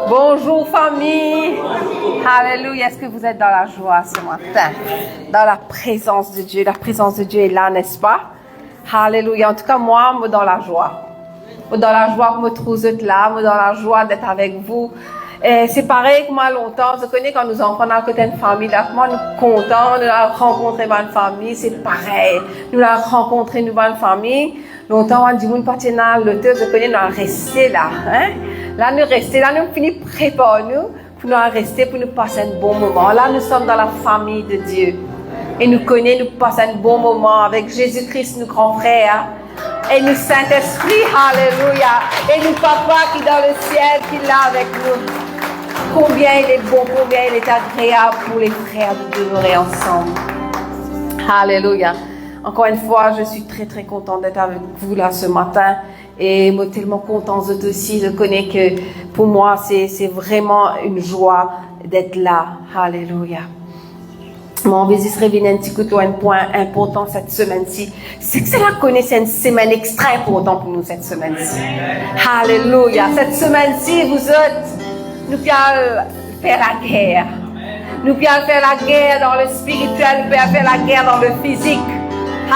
Bonjour famille. Alléluia. Est-ce que vous êtes dans la joie ce matin? Dans la présence de Dieu. La présence de Dieu est là, n'est-ce pas? Alléluia. En tout cas, moi dans la joie. Dans la joie que me trouve là. Dans la joie d'être avec vous. C'est pareil que moi longtemps. Je connais quand nous enfants dans le côté de famille. Là, moi, nous contents de rencontrer ma famille. C'est pareil. Nous la rencontrer une bonne famille. Longtemps, on dit, nous partons dans l'hôtel. Je connais, nous rester là. Hein? Là, nous restons, là, nous finissons préparer nous pour nous rester, pour nous passer un bon moment. Là, nous sommes dans la famille de Dieu. Et nous connaissons, nous passons un bon moment avec Jésus-Christ, nos grands frères. Et nous Saint-Esprit, alléluia. Et nous Papa qui est dans le ciel, qui est là avec nous. Combien il est bon, combien il est agréable pour les frères de demeurer ensemble. Alléluia. Encore une fois, je suis très très contente d'être avec vous là ce matin. Et moi, tellement contente aussi. Je connais que pour moi, c'est vraiment une joie d'être là. Alléluia. Mon visite revient un petit coup de un point important cette semaine-ci. C'est que cela connaît, c'est une semaine extra importante pour nous cette semaine-ci. Alléluia. Cette semaine-ci, nous allons faire la guerre. Nous allons faire la guerre dans le spirituel, nous allons faire la guerre dans le physique.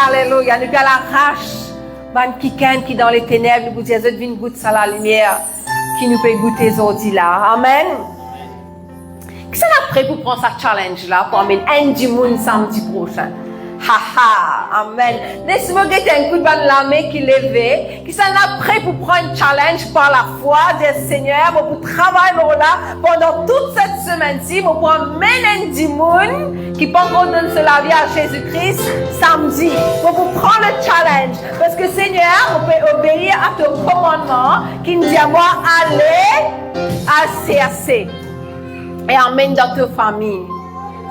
Alléluia. Nous allons arracher qui dans les ténèbres, nous disons, une goutte à la lumière qui nous peut goûter aujourd'hui là. Amen. Qui s'en a prêt pour prendre sa challenge là, pour amener un du monde samedi prochain? Haha, amen. Laisse-moi guetter un coup de bain de la main qui levait, qui s'en a prêt pour prendre un challenge par la foi, dire Seigneur, pour travailler là pendant toute cette semaine-ci, pour amener un du monde qui peut encore donner la vie à Jésus-Christ samedi, pour prendre le challenge. Parce que Seigneur, on peut obéir à ton commandement qui nous dit à moi, allez à CAC et emmène dans ta famille.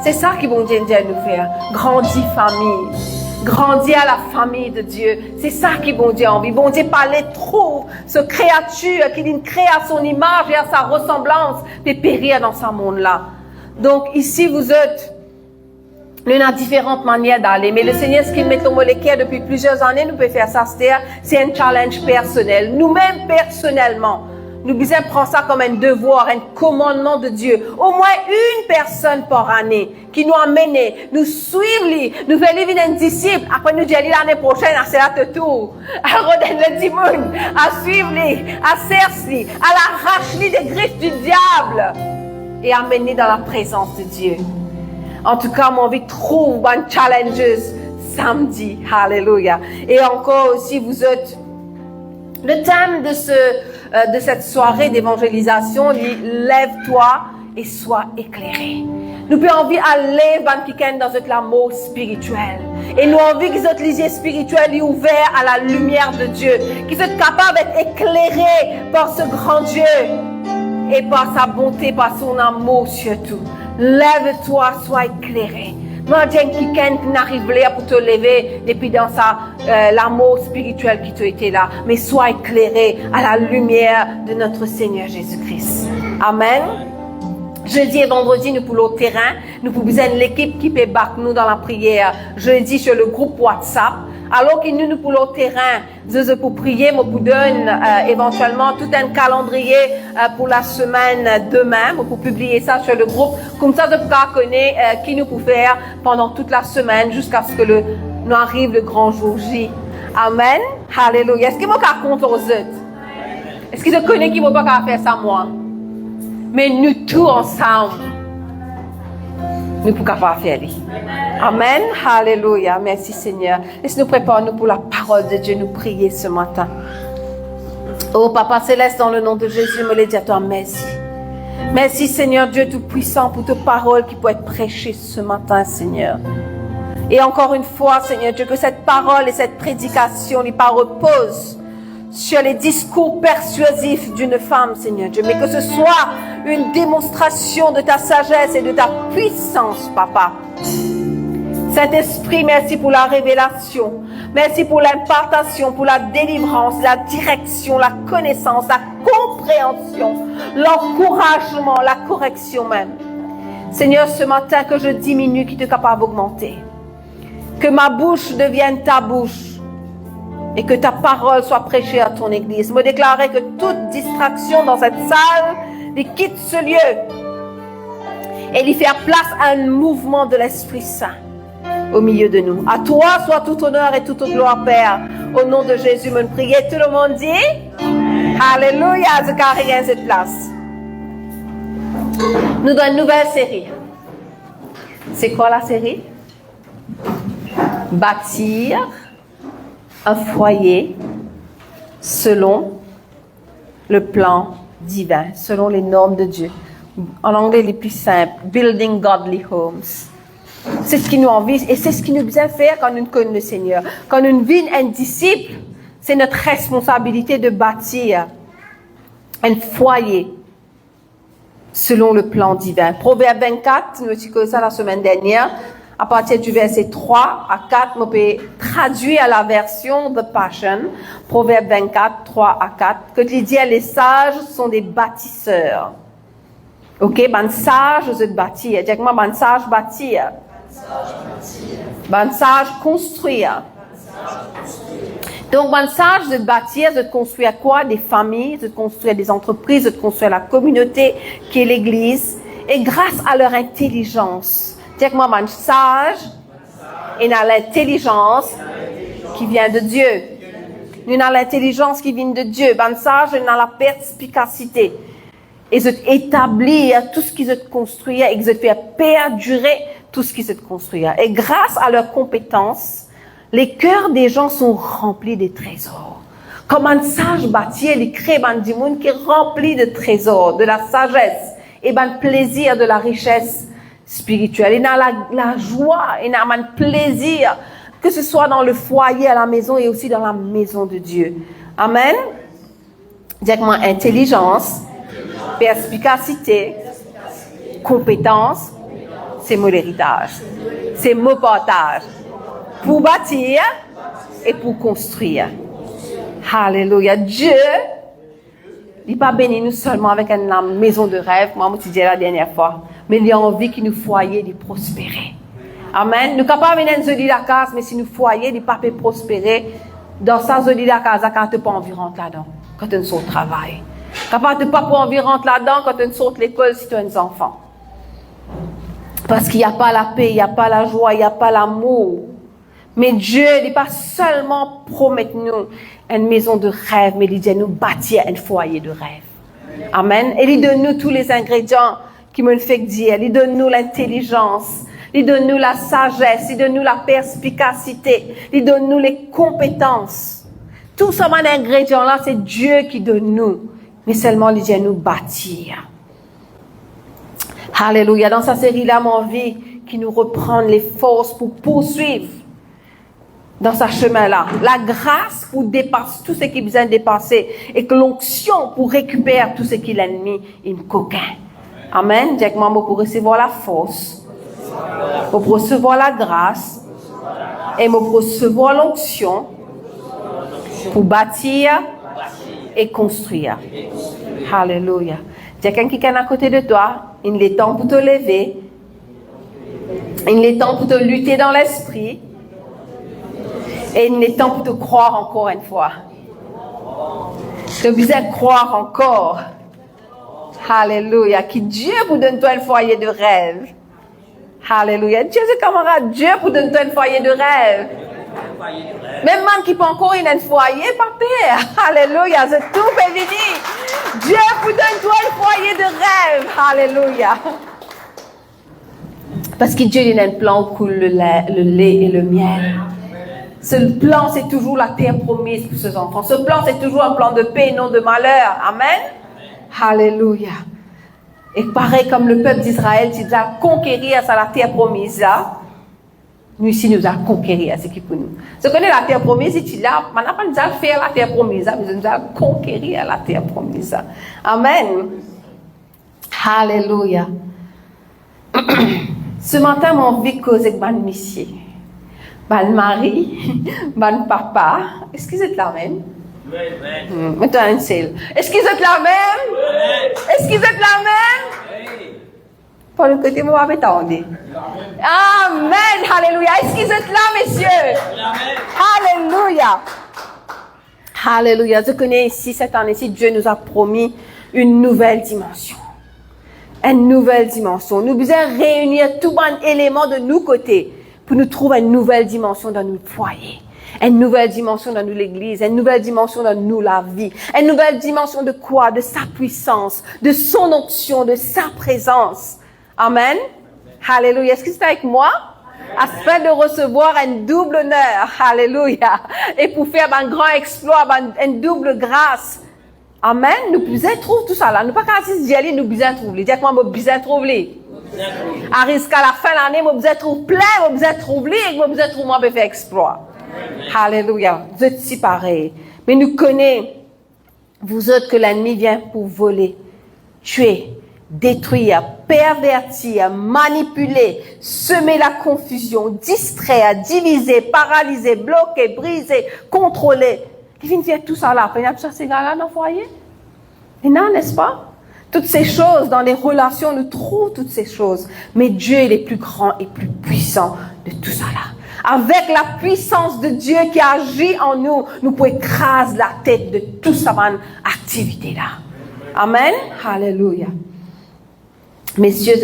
C'est ça qui bon Dieu dit à nous faire. Grandir famille. Grandir à la famille de Dieu. C'est ça qui bon Dieu a envie. Bon Dieu parlait trop. Ce créature qui dit créé à son image et à sa ressemblance peut périr dans ce monde-là. Donc ici vous êtes. Nous avons différentes manières d'aller. Mais le Seigneur, ce qu'il met au molécule depuis plusieurs années, nous pouvons faire ça. C'est un challenge personnel. Nous-mêmes personnellement. Nous devons prendre ça comme un devoir, un commandement de Dieu. Au moins une personne par année qui nous a menés, nous suivons, nous faisons vivre un disciple. Après nous disons l'année prochaine, c'est là tout tour. À redonner le dimanche, à suivre, à serrer, à l'arracher des griffes du diable et à mener dans la présence de Dieu. En tout cas, mon vie trouve un challenges samedi. Alléluia. Et encore aussi, vous êtes le thème de cette soirée d'évangélisation dit lève-toi et sois éclairé. Nous pouvons envie aller dans notre amour spirituel. Et nous avons envie que notre lisier spirituel est ouvert à la lumière de Dieu. Qu'ils soient capables d'être éclairés par ce grand Dieu. Et par sa bonté, par son amour surtout. Lève-toi, sois éclairé. Moi, j'ai quelqu'un qui n'arrive pas pour te lever depuis dans l'amour spirituel qui t'a été là. Mais sois éclairé à la lumière de notre Seigneur Jésus-Christ. Amen. Jeudi et vendredi, nous pour le terrain. Nous pour besoin de l'équipe qui peut battre nous dans la prière. Jeudi sur le groupe WhatsApp. Alors que nous pour le terrain, je pour prier, je vous donne éventuellement tout un calendrier pour la semaine demain, pour publier ça sur le groupe. Comme ça, je peux connaître qui nous peut faire pendant toute la semaine jusqu'à ce que nous arrive le grand jour J. Amen. Alléluia. Est-ce que moi je compte aux autres? Est-ce que je connais qui ne peut pas faire ça moi? Mais nous tous ensemble, nous pouvons pas faire. Amen. Alléluia. Merci Seigneur. Laisse-nous préparer pour la parole de Dieu. Nous prier ce matin. Oh Papa Céleste, dans le nom de Jésus, je me le dis à toi, merci. Merci Seigneur Dieu Tout-Puissant pour ta parole qui peut être prêchée ce matin, Seigneur. Et encore une fois, Seigneur Dieu, que cette parole et cette prédication n'y pas reposent sur les discours persuasifs d'une femme, Seigneur Dieu, mais que ce soit une démonstration de ta sagesse et de ta puissance, Papa. Saint-Esprit, merci pour la révélation. Merci pour l'impartation, pour la délivrance, la direction, la connaissance, la compréhension, l'encouragement, la correction même. Seigneur, ce matin, que je diminue, qui te capable d'augmenter. Que ma bouche devienne ta bouche. Et que ta parole soit prêchée à ton église. Me déclarer que toute distraction dans cette salle de quitter ce lieu et de faire place à un mouvement de l'Esprit Saint au milieu de nous. À toi soit tout honneur et toute gloire, Père. Au nom de Jésus, mon prière. Tout le monde dit Alléluia, Zacharie à cette place. Nous dans une nouvelle série. C'est quoi la série? Bâtir un foyer selon le plan divin, selon les normes de Dieu. En anglais, les plus simples, building godly homes. C'est ce qui nous envie et c'est ce qui nous vient faire quand nous connaissons le Seigneur. Quand nous vivons un disciple, c'est notre responsabilité de bâtir un foyer selon le plan divin. Proverbe 24, nous avons ça la semaine dernière, à partir du verset 3 à 4, je peux traduire à la version The Passion, Proverbe 24, 3 à 4, que tu dis, les sages sont des bâtisseurs. Ok, ban sage, vous êtes bâtir. Dis moi, ban sage bâtir. Ban sage construire. Donc, ban sage de bâtir, de construire quoi? Des familles, de construire des entreprises, de construire la communauté qui est l'Église. Et grâce à leur intelligence, dis moi, ban sage, et à l'intelligence qui vient de Dieu. Nous avons l'intelligence qui vient de Dieu. Ban sage, nous avons la perspicacité. Et de établir tout ce qu'ils ont construit et de faire perdurer tout ce qu'ils ont construit. Et grâce à leurs compétences, les cœurs des gens sont remplis de trésors. Comme un sage bâtir, il crée du monde qui est rempli de trésors, de la sagesse et de plaisir, de la richesse spirituelle. Il a la joie, il a un plaisir, que ce soit dans le foyer, à la maison et aussi dans la maison de Dieu. Amen. Dis-moi intelligence, perspicacité, compétence, c'est mon héritage, c'est mon partage. Pour bâtir et pour construire. Alléluia. Dieu, il n'est pas béni nous seulement avec une maison de rêve, moi je disais la dernière fois, mais il a envie que nous foyer de prospérer. Amen. Nous ne pouvons pas venir dans la case, mais si nous foyer, il ne pas prospérer dans sa zone la case quand tu n'as pas envie de rentrer là-dedans, quand tu es au travail. Quand tu n'as pas envie de rentrer là-dedans, quand tu sors de l'école si tu as des enfants. Parce qu'il n'y a pas la paix, il n'y a pas la joie, il n'y a pas l'amour. Mais Dieu n'est pas seulement promettre nous une maison de rêve, mais il dit nous bâtir un foyer de rêve. Amen. Et il donne nous tous les ingrédients qui me le fait dire. Il donne nous l'intelligence, il donne nous la sagesse, il donne nous la perspicacité, il donne nous les compétences. Tout ce man ingrédients là, c'est Dieu qui donne nous, mais seulement il dit nous bâtir. Alléluia. Dans sa série là, mon vie, qui nous reprend les forces pour poursuivre dans sa chemin-là. La grâce pour dépasser tout ce qui besoin de dépasser et que l'onction pour récupérer tout ce qu'il a mis, il me coquin. Amen. Dis moi pour recevoir la force, pour recevoir la grâce et pour recevoir l'onction pour bâtir et construire. Alléluia. Quelqu'un qui est à côté de toi, il est temps pour te lever, il est temps pour te lutter dans l'esprit. Et il est temps pour te croire encore une fois. Tu as besoin de croire encore. Alléluia. Que Dieu vous donne toi un foyer de rêve. Alléluia. Dieu, c'est camarade. Dieu vous donne toi un foyer de rêve. Même man qui peut encore un foyer, papa. Alléluia. C'est tout béni. Dieu vous donne toi un foyer de rêve. Alléluia. Parce que Dieu a un plan où coule le lait et le miel. Ce plan, c'est toujours la terre promise pour ses enfants. Ce plan, c'est toujours un plan de paix, non de malheur. Amen. Alléluia. Et pareil comme le peuple d'Israël, tu dois conquérir à la terre promise là. Nous ici, nous allons conquérir à ce qui est pour nous. Ce qu'on est la terre promise, c'est là. On n'a pas besoin de faire la terre promise, mais nous allons conquérir la terre promise. Amen. Alléluia. Ce matin, mon vie cause avec ma mission. Ban mari, ban papa, est-ce qu'ils sont la même? Oui. Maintenant, un seul. Est-ce qu'ils sont la même? Oui. Est-ce qu'ils sont la même? Oui. Pour le côté, moi, je vais t'attendre. Amen. Alléluia. Est-ce qu'ils sont là, messieurs? Amen. Alléluia. Alléluia. Je connais ici, cette année-ci, Dieu nous a promis une nouvelle dimension. une nouvelle dimension. Nous besoin réunir tout un élément de nos côtés pour nous trouver une nouvelle dimension dans notre foyer. Une nouvelle dimension dans nous l'église, une nouvelle dimension dans nous la vie, une nouvelle dimension de quoi? De sa puissance, de son onction, de sa présence. Amen. Alléluia. Est-ce que c'est avec moi? Afin de recevoir un double honneur. Alléluia. Et pour faire un grand exploit, une double grâce. Amen. Nous besoin trouver tout ça là. Nous pas qu'à d'y aller, nous besoin trouver. Dis moi, nous besoin trouver. À risque à la fin de l'année, nous besoin trouver plein, nous besoin trouver et nous besoin trouver moi pour faire exploit. Alléluia. Vous êtes si pareils. Mais nous connaissons, vous autres, que l'ennemi vient pour voler, tuer, détruire, pervertir, manipuler, semer la confusion, distraire, diviser, paralyser, bloquer, briser, contrôler. Il vient faire tout ça là. Il y a tout ça, ces gars-là dans le foyer. Et non, n'est-ce pas? Toutes ces choses, dans les relations, nous trouvons toutes ces choses. Mais Dieu, il est plus grand et plus puissant de tout ça là. Avec la puissance de Dieu qui agit en nous, nous pouvons écraser la tête de toute cette activité-là. Amen. Alléluia. Messieurs,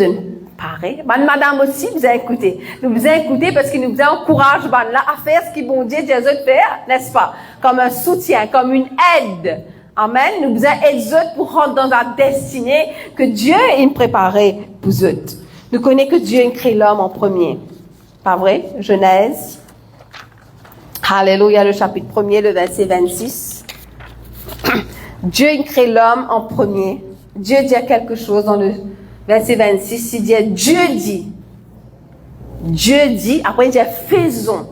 pareil. Madame aussi, vous avez écouté. Nous vous avez écouté parce qu'il nous encourage là à faire ce que bon Dieu dit à eux de faire, n'est-ce pas? Comme un soutien, comme une aide. Amen. Nous vous avons aidé pour rentrer dans la destinée que Dieu a préparée pour eux. Nous connaissons que Dieu a créé l'homme en premier. Pas vrai? Genèse. Alléluia, le chapitre 1er, le verset 26. Dieu a créé l'homme en premier. Dieu dit quelque chose dans le verset 26. Il dit, Dieu dit, après il dit, faisons.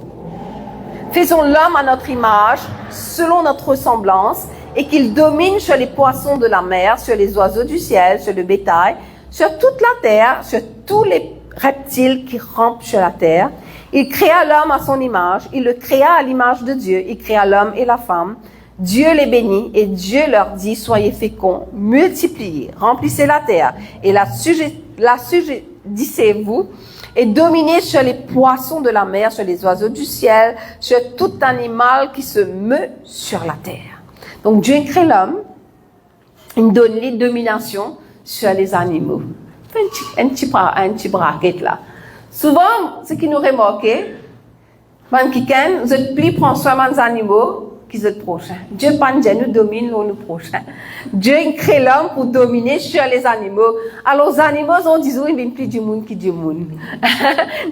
Faisons l'homme à notre image, selon notre ressemblance, et qu'il domine sur les poissons de la mer, sur les oiseaux du ciel, sur le bétail, sur toute la terre, sur tous les reptiles qui rampent sur la terre. Il créa l'homme à son image, il le créa à l'image de Dieu, il créa l'homme et la femme. Dieu les bénit et Dieu leur dit, soyez féconds, multipliez, remplissez la terre et la sujettissez-vous et dominez sur les poissons de la mer, sur les oiseaux du ciel, sur tout animal qui se meut sur la terre. Donc Dieu crée l'homme, il donne les dominations sur les animaux. Un petit bracket là. Souvent, ce qui nous remarque, vous êtes plus prendre soin des animaux qui sont prochains. Dieu nous domine nous prochains. Dieu crée l'homme pour dominer sur les animaux. Alors les animaux, on dit, il n'y a plus du monde qui du monde.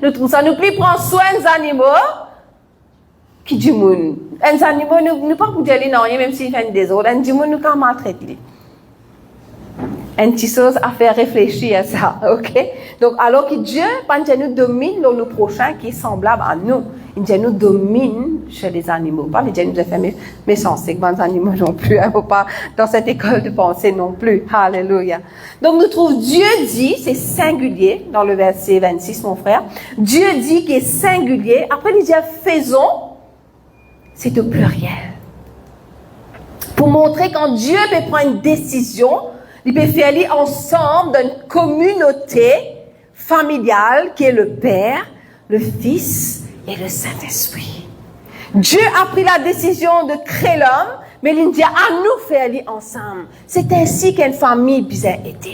Nous trouvons ça, nous plus prendre soin des animaux qui du monde. Les animaux, nous pas pour dire non, même s'ils font des autres, les animaux, nous pas maltraiter. Une petite chose à faire réfléchir à ça, ok? Donc, alors que Dieu, nous domine nos prochains qui est semblable à nous. Dieu nous domine chez les animaux. Pas que Dieu nous a fait méchancer que les animaux non plus. Il ne faut pas dans cette école de pensée non plus. Alléluia. Donc, nous trouvons Dieu dit, c'est singulier, dans le verset 26, mon frère. Dieu dit qu'il est singulier. Après, il dit, faisons, c'est au pluriel. Pour montrer quand Dieu peut prendre une décision, il peut faire aller ensemble dans une communauté familiale qui est le Père, le Fils et le Saint-Esprit. Dieu a pris la décision de créer l'homme, mais il dit à nous faire aller ensemble. C'est ainsi qu'une famille peut être.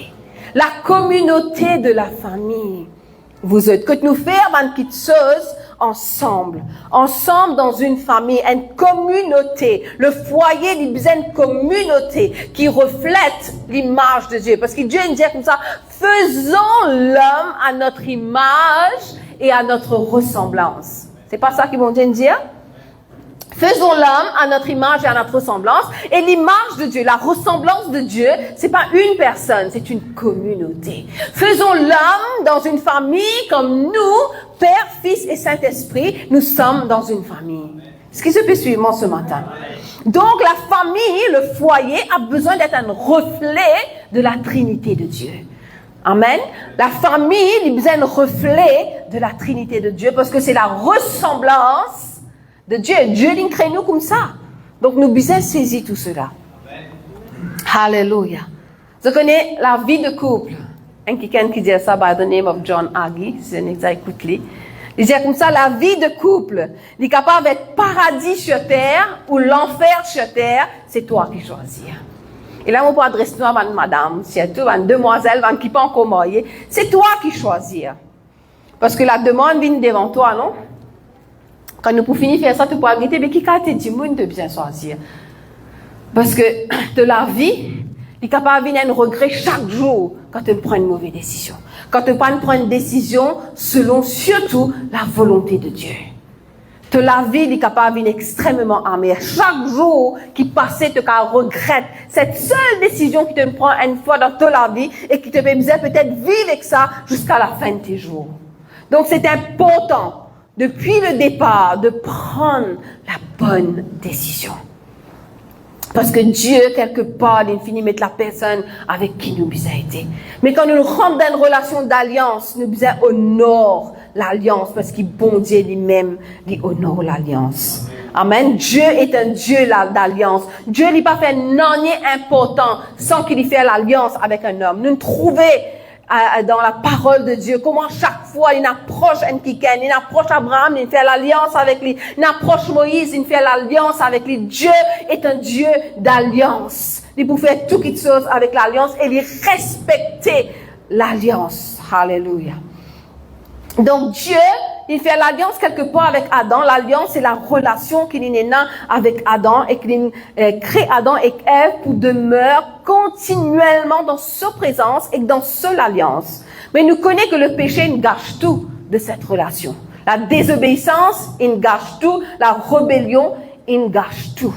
La communauté de la famille. Vous êtes que nous faisons une petite chose ensemble dans une famille, une communauté. Le foyer, il besoin d'une communauté qui reflète l'image de Dieu. Parce que Dieu nous dit comme ça, faisons l'homme à notre image et à notre ressemblance. C'est pas ça qu'ils vont dire? Faisons l'homme à notre image et à notre ressemblance. Et l'image de Dieu, la ressemblance de Dieu, c'est pas une personne, c'est une communauté. Faisons l'homme dans une famille comme nous, Père, Fils et Saint-Esprit, nous sommes dans une famille. Ce qui se peut suivre ce matin. Donc la famille, le foyer, a besoin d'être un reflet de la Trinité de Dieu. Amen. La famille, il a besoin d'un reflet de la Trinité de Dieu parce que c'est la ressemblance de Dieu. Dieu il crée nous comme ça. Donc nous devons saisir tout cela. Alléluia. Je connais la vie de couple. Un quelqu'un qui dit ça by the name of John Hagee, si vous n'avez écouté. Il dit comme ça, la vie de couple, il est capable d'être paradis sur terre ou l'enfer sur terre, c'est toi qui choisis. Et là, on peut adresser à madame, surtout à une demoiselle, qui pas encore mariée. C'est toi qui choisis. Parce que la demande vient devant toi, non? Quand nous pouvons finir faire ça, tu peux arrêter, mais qui te dit, moi, tu bien choisir. Parce que de la vie, il est capable de venir un regret chaque jour quand tu prends une mauvaise décision. Quand tu prends une décision selon surtout la volonté de Dieu. De la vie, il est capable de venir extrêmement amer. Chaque jour qui passe, tu regrettes cette seule décision qui te prend une fois dans toute la vie et qui te permet peut-être vivre avec ça jusqu'à la fin de tes jours. Donc c'est important, depuis le départ, de prendre la bonne décision. Parce que Dieu, quelque part, il finit de mettre la personne avec qui nous avons été. Mais quand nous rentrons dans une relation d'alliance, nous devons honorer l'alliance parce qu'il bon Dieu lui-même, il honore l'alliance. Amen. Dieu est un Dieu d'alliance. Dieu n'a pas fait rien important sans qu'il ait fait l'alliance avec un homme. Nous trouvons dans la parole de Dieu comment chaque fois il approche un Kiken, il approche Abraham, il fait l'alliance avec lui, il approche Moïse, il fait l'alliance avec lui. Dieu est un Dieu d'alliance. Il peut faire toutes les choses avec l'alliance et il respecter l'alliance. Alléluia. Donc Dieu, il fait l'alliance quelque part avec Adam. L'alliance, c'est la relation qu'il est né avec Adam et qu'il crée Adam et Ève pour demeurer continuellement dans sa présence et dans seule alliance. Mais nous connaissons que le péché, il gâche tout de cette relation. La désobéissance, il gâche tout. La rébellion, il gâche tout.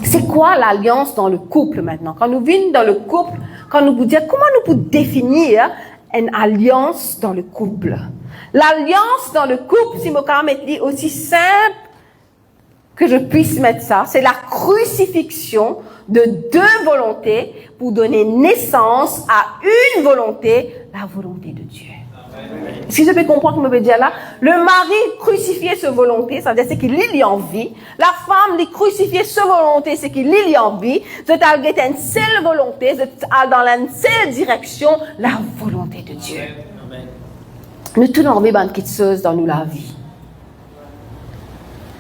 C'est quoi l'alliance dans le couple maintenant? Quand nous venons dans le couple, quand nous vous disons, comment nous pouvons définir une alliance dans le couple? L'alliance dans le couple, si mon cas dit aussi simple que je puisse mettre ça, c'est la crucifixion de deux volontés pour donner naissance à une volonté, la volonté de Dieu. Si je peux comprendre ce que je veux dire là, le mari crucifiait sa volonté, ça veut dire c'est qu'il y a envie. La femme lui crucifiait sa volonté, c'est qu'il y a envie. Vous êtes une seule volonté, vous êtes dans la seule direction, la volonté de Dieu. Amen. Nous tous avons envie de quelque chose dans nous la vie.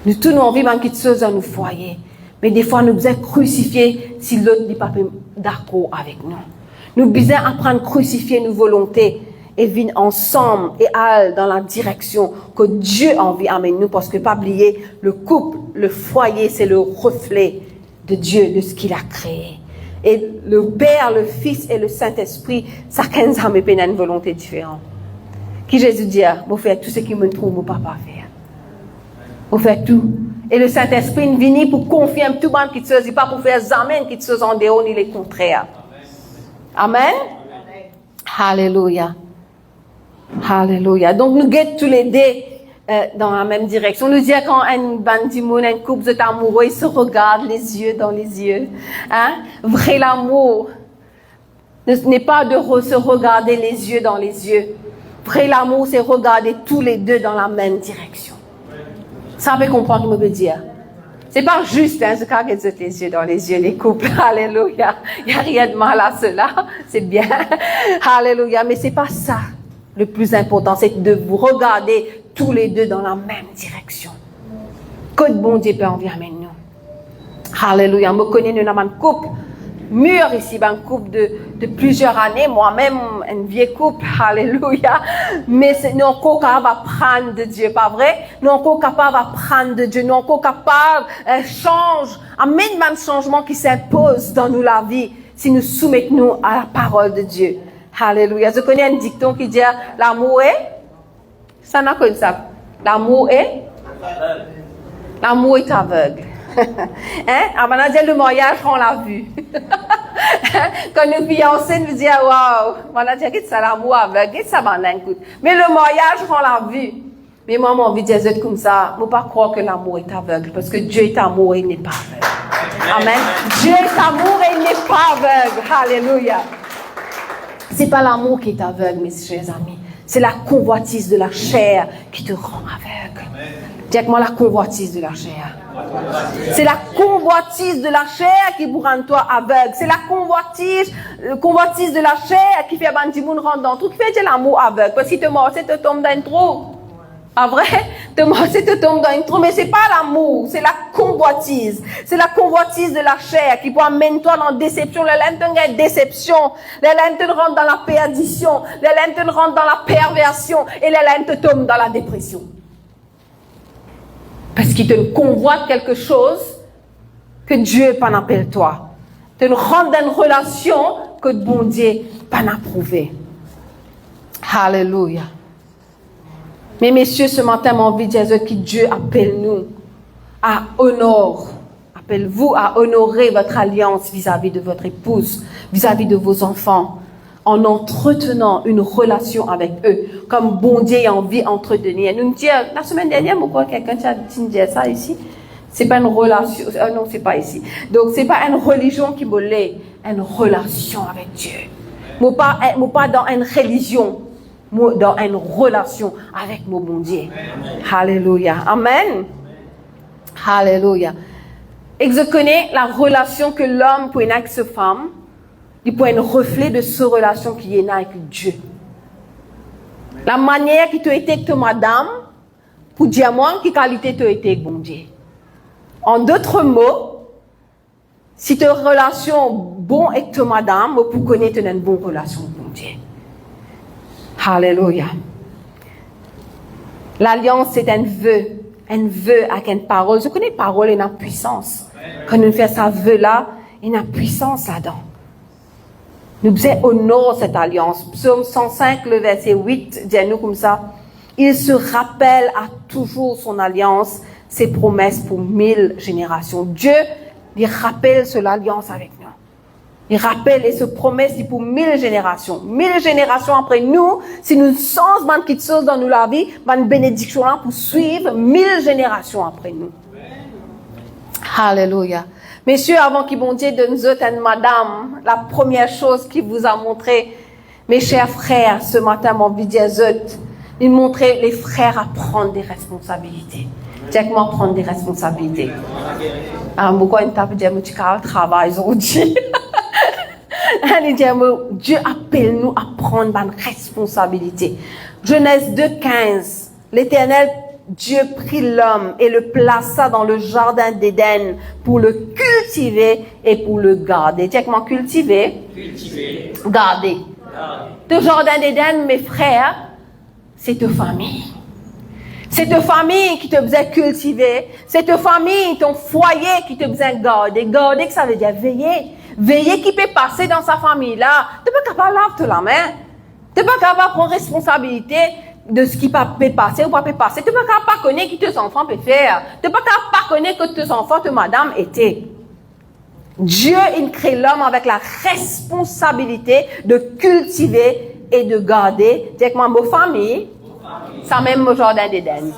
Nous tous avons envie de quelque chose dans nos foyers. Mais des fois, nous devons crucifier si l'autre n'est pas d'accord avec nous. Nous devons apprendre à crucifier nos volontés et venir ensemble et aller dans la direction que Dieu a envie d'amener nous. Parce que, pas oublier, le couple, le foyer, c'est le reflet de Dieu, de ce qu'il a créé. Et le Père, le Fils et le Saint-Esprit, chacun a une volonté différente. Qui Jésus dit, vous faites tout ce qui me trouve, mon papa faire. Vous faites tout. Et le Saint-Esprit est venu pour confirmer tout le monde qui se dit, pas pour faire jamais qui se en dehors ni les contraires. Amen. Amen. Alléluia. Alléluia. Donc, nous guettons tous les deux dans la même direction. Nous disons quand un bandimoun, un couple de amoureux, ils se regardent les yeux dans les yeux. Hein? Vrai l'amour n'est pas de se regarder les yeux dans les yeux. Vrai l'amour, c'est regarder tous les deux dans la même direction. Ça peut comprendre ce que je veux dire. C'est pas juste, ce cas que les yeux dans les yeux, les couples. Alléluia. Il n'y a rien de mal à cela. C'est bien. Alléluia. Mais c'est pas ça. Le plus important, c'est de vous regarder tous les deux dans la même direction. Que de bon Dieu peut envers nous. Alléluia. Je connais un couple mûr ici, un couple de plusieurs années. Moi-même, un vieux couple. Alléluia. Mais nous sommes encore capables d'apprendre de Dieu, pas vrai? Nous sommes encore capables d'apprendre de Dieu. Nous sommes encore capables d'amener même changement qui s'impose dans nous la vie si nous soumettons à la parole de Dieu. Alléluia. Je connais un dicton qui dit l'amour est. Ça n'a que ça. L'amour est. L'amour est aveugle. Hein? Avant de dire le mariage, on l'a vu. Quand nous fiancés, nous disons waouh. On a dit que c'est l'amour aveugle. Ça m'en écoute. Mais le mariage, on l'a vu. Mais moi, j'ai envie de dire comme ça. Je ne peux pas croire que l'amour est aveugle. Parce que Dieu est amour et il n'est pas aveugle. Amen. Dieu est amour et il n'est pas aveugle. Alléluia. C'est pas l'amour qui est aveugle, mes chers amis. C'est la convoitise de la chair qui te rend aveugle. Dis-moi la convoitise de la chair. C'est la convoitise de la chair qui vous rend toi aveugle. C'est la convoitise de la chair qui fait que tu rentres dans tout, qui fait l'amour aveugle. Parce que tu te mords, tu tombes dans le trou. Pas vrai? c'est te tomber dans une trompe, mais c'est pas l'amour, c'est la convoitise. C'est la convoitise de la chair qui peut amener toi dans la déception. Les lèvres te déception. Les lèvres te rentrent dans la perdition. Les lèvres te rentrent dans la perversion. Et les lèvres te tombent dans la dépression. Parce qu'il te convoite quelque chose que Dieu pas appelle toi. Te rendre dans une relation que bon Dieu pas approuvé. Alléluia. Mais messieurs, ce matin, mon envie de dire que Dieu appelle nous à honorer. Appelle-vous à honorer votre alliance vis-à-vis de votre épouse, vis-à-vis de vos enfants, en entretenant une relation avec eux, comme bon Dieu a envie d'entretenir. Nous disons, la semaine dernière, pourquoi quelqu'un t'a dit ça ici? C'est pas une relation, non, c'est pas ici. Donc, c'est pas une religion qui me l'est, une relation avec Dieu. Moi pas dans une religion, moi dans une relation avec mon bon Dieu. Alléluia. Amen. Alléluia. Et je connais la relation que l'homme peut avoir avec sa femme, il peut être un reflet de cette relation qu'il y a avec Dieu. La manière qui t'a été avec ta madame, pour dire moi, quelle qualité t'a été avec bon Dieu. En d'autres mots, si tu as une relation bonne avec ta madame, pour connaître une bonne relation avec bon Dieu. Alléluia. L'alliance, c'est un vœu avec une parole. Je connais parole et une puissance. Quand nous faisons ça vœu-là, il y a une puissance là-dedans. Nous devons honorer cette alliance. Psaume 105, le verset 8, dit-nous comme ça. Il se rappelle à toujours son alliance, ses promesses pour 1000 générations. Dieu, il rappelle sur l'alliance avec nous. Il rappelle et se promet pour 1000 générations. 1000 générations après nous, si nous sommes dans quelque chose dans la vie, une bénédiction là pour suivre 1000 générations après nous. Alléluia. Messieurs, avant qu'il bon Dieu de nous autres, madame, la première chose qu'il vous a montré, mes chers frères, ce matin, mon vidéo, il montrait les frères à prendre des responsabilités. Directement prendre des responsabilités. Pourquoi une table de dire, travail aujourd'hui? Dieu appelle nous à prendre une responsabilité. Genèse 2:15. L'Éternel Dieu prit l'homme et le plaça dans le jardin d'Éden pour le cultiver et pour le garder. Directement cultiver. Garder. Le jardin d'Éden, mes frères, c'est ta famille. C'est ta famille qui te besoin cultiver. C'est ta famille, ton foyer qui te besoin garder. Garder, ça veut dire veiller. Veiller qui peut passer dans sa famille là. Tu n'es pas capable de laver la main. Tu n'es pas capable de prendre responsabilité de ce qui peut passer ou pas peut passer. Tu n'es pas capable de connaître qui tes enfants peuvent faire. Tu n'es pas capable de connaître que tes enfants, tes madame étaient. Dieu, il crée l'homme avec la responsabilité de cultiver et de garder directement vos familles. Ça même au jardin d'Éden.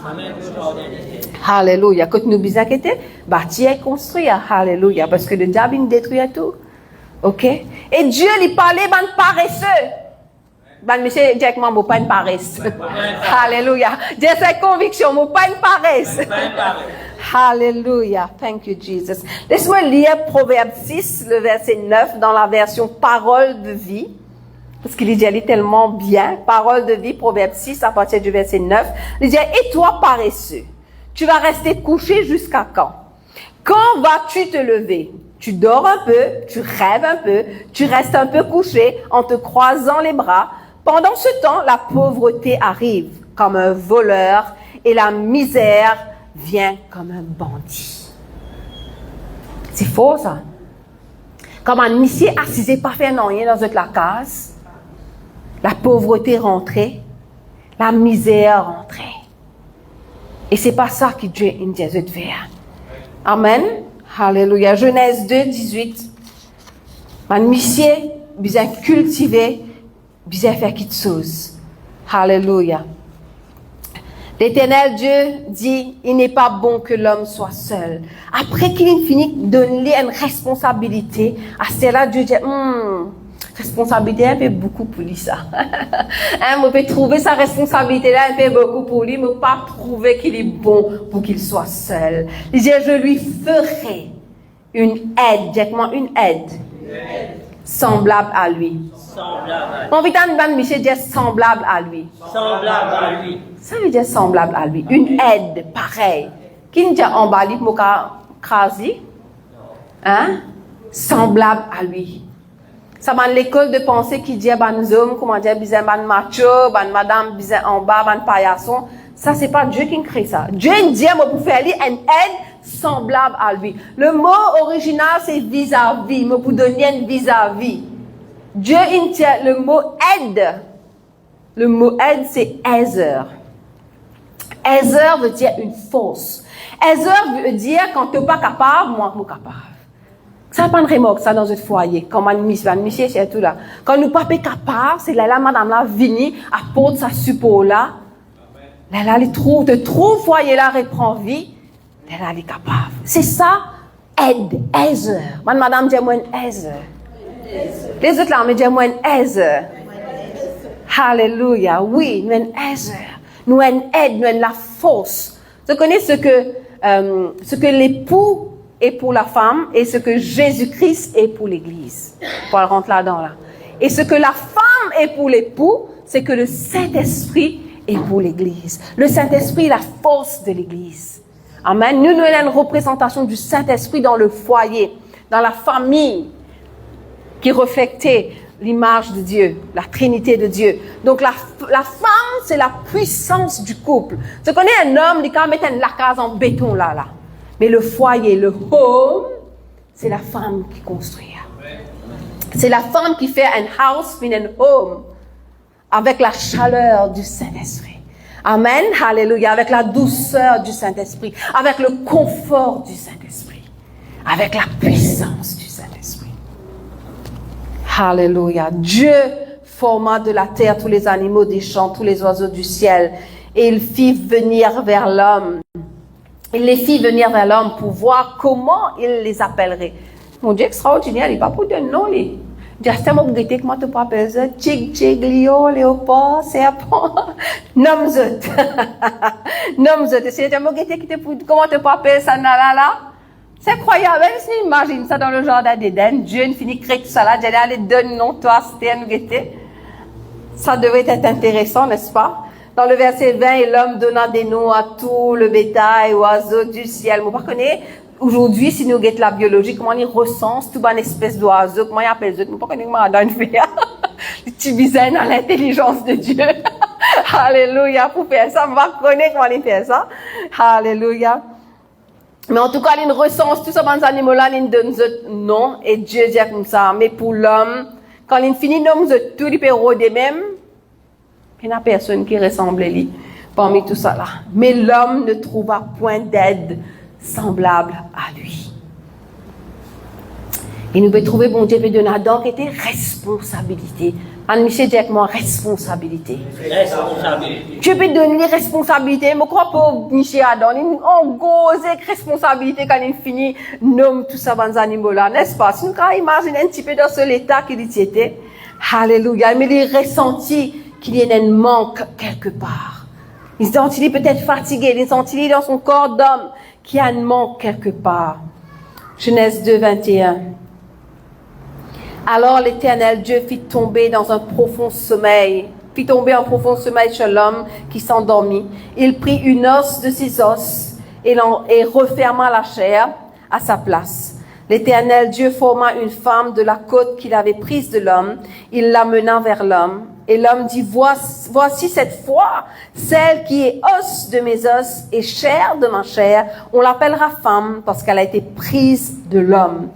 Alléluia. Quand nous nous inquiétons, bâtir et construire. Alléluia. Parce que le diable, il détruit tout. OK? Et Dieu, il parlait de paresseux. Monsieur, directement, je ne suis pas une paresse. Alléluia. J'ai cette conviction, je ne suis pas une paresse. Alléluia. Thank you, Jesus. Laisse-moi lire Proverbe 6, le verset 9, dans la version Parole de vie. Parce qu'il dit tellement bien. Parole de vie, Proverbe 6, à partir du verset 9. Il dit, et toi, paresseux, tu vas rester couché jusqu'à quand? Quand vas-tu te lever? Tu dors un peu, tu rêves un peu, tu restes un peu couché en te croisant les bras. Pendant ce temps, la pauvreté arrive comme un voleur et la misère vient comme un bandit. C'est faux, ça. Comme un monsieur assisé pas fait rien dans la case, la pauvreté rentrait, la misère rentrait. Et c'est pas ça que Dieu nous dit de faire. Amen. Alléluia. Genèse 2, 18. Un monsieur besoin cultiver, besoin faire quelque chose. Alléluia. L'Éternel Dieu dit, il n'est pas bon que l'homme soit seul. Après qu'il finit de donner une responsabilité, à cela Dieu dit, responsabilité un peu beaucoup pour lui ça. On peut trouver sa responsabilité là un peu beaucoup pour lui, mais pas trouver qu'il est bon pour qu'il soit seul. Il dit, je lui ferai une aide, directement une aide. semblable à lui. Mon vitam ban Michel dit semblable à lui. Semblable à lui. Ça veut dire semblable à lui. Une aide pareille. Qui nous dit en bas, moka krasi? Hein? Semblable à lui. Ça va l'école de pensée qui dit ban homme, comment dire, bizarre ban macho, ban madame bizarre en bas, ban paillasson. Ça, c'est pas Dieu qui crée ça. Dieu dit, moi, pour faire une aide semblable à lui. Le mot original, c'est vis-à-vis. Moi, pour donner une vis-à-vis. Dieu, il tient le mot aide. Le mot aide, c'est Ezer. Ezer veut dire une force. Ezer veut dire quand tu n'es pas capable, moi, je suis capable. Ça pas une remorque, ça, dans un foyer. Quand monsieur, c'est tout là. Quand nous pas capables, c'est là, madame là, vini, apporte sa support là. Là, elle trouve, de trop foyer là, reprend vie. Là, elle est capable. C'est ça, aide, Ezer. Madame, dit moi une Ezer. Les autres là, me disent moi une Ezer. Alléluia. Oui, nous une Ezer. Nous une aide, nous une la force. Vous connaissez ce que l'époux est pour la femme et ce que Jésus-Christ est pour l'Église. Pour rentrer là-dedans là. Et ce que la femme est pour l'époux, c'est que le Saint-Esprit est pour l'Église. Le Saint-Esprit est la force de l'Église. Amen. Nous avons une représentation du Saint-Esprit dans le foyer, dans la famille, qui reflète l'image de Dieu, la Trinité de Dieu. Donc la femme, c'est la puissance du couple. Tu connais un homme qui quand mettre la case en béton là. Mais le foyer, le home, c'est la femme qui construit. C'est la femme qui fait un house, puis un home, avec la chaleur du Saint-Esprit. Amen, alléluia, avec la douceur du Saint-Esprit, avec le confort du Saint-Esprit, avec la puissance du Saint-Esprit. Alléluia. Dieu forma de la terre tous les animaux des champs, tous les oiseaux du ciel, et il fit venir vers l'homme. Il les fit venir vers l'homme pour voir comment il les appellerait. Mon Dieu, extraordinaire, il va pas pour de nom, lui. Juste moi, vous dites comment tu peux appeler ça? Tchig, lion, léopard, serpent. Nomme-zot. Nomme-zot. C'est moi qui te comment tu peux appeler ça, là. C'est incroyable. Même si tu imagines ça dans le jardin d'Éden, Dieu finit créer tout ça là, j'allais aller donner nom, toi, c'était nous guetter. Ça devrait être intéressant, n'est-ce pas? Dans le verset 20, et l'homme donna des noms à tout le bétail, oiseaux du ciel. Vous connaissez, aujourd'hui, si nous regardons la biologie, comment on recense toute une espèce d'oiseau, comment on appelle ça? Vous connaissez comment on fait? Les petits bizarres dans l'intelligence de Dieu. Alléluia. Pour faire ça, on va connaître comment on fait ça. Alléluia. Mais en tout cas, il recense tous ces animaux-là, il donne ce nom, et Dieu dit comme ça. Mais pour l'homme, quand il finit de nommer tout, il peut rôder même. Il n'y a personne qui ressemble à lui parmi tout ça là. Mais l'homme ne trouva point d'aide semblable à lui. Et nous pouvons trouver, bon Dieu, de Nador qui était responsabilité. Anne-Michel dit avec moi, responsabilité. Responsabilité. Dieu peut donner responsabilité. Je crois pas Michel Adam. On goze responsabilité quand il finit, nomme tout ça dans les animaux là, n'est-ce pas? Si nous imaginons un petit peu dans ce état qu'il était, alléluia, mais il ressentit qu'il y a un manque quelque part. Il sentit peut-être fatigué, il sentit dans son corps d'homme qu'il y a un manque quelque part. Genèse 2, 21. Alors l'Éternel Dieu fit tomber dans un profond sommeil, chez l'homme qui s'endormit. Il prit une os de ses os et referma la chair à sa place. L'Éternel Dieu forma une femme de la côte qu'il avait prise de l'homme. Il l'amena vers l'homme. Et l'homme dit, voici cette fois, celle qui est os de mes os et chair de ma chair. On l'appellera femme parce qu'elle a été prise de l'homme.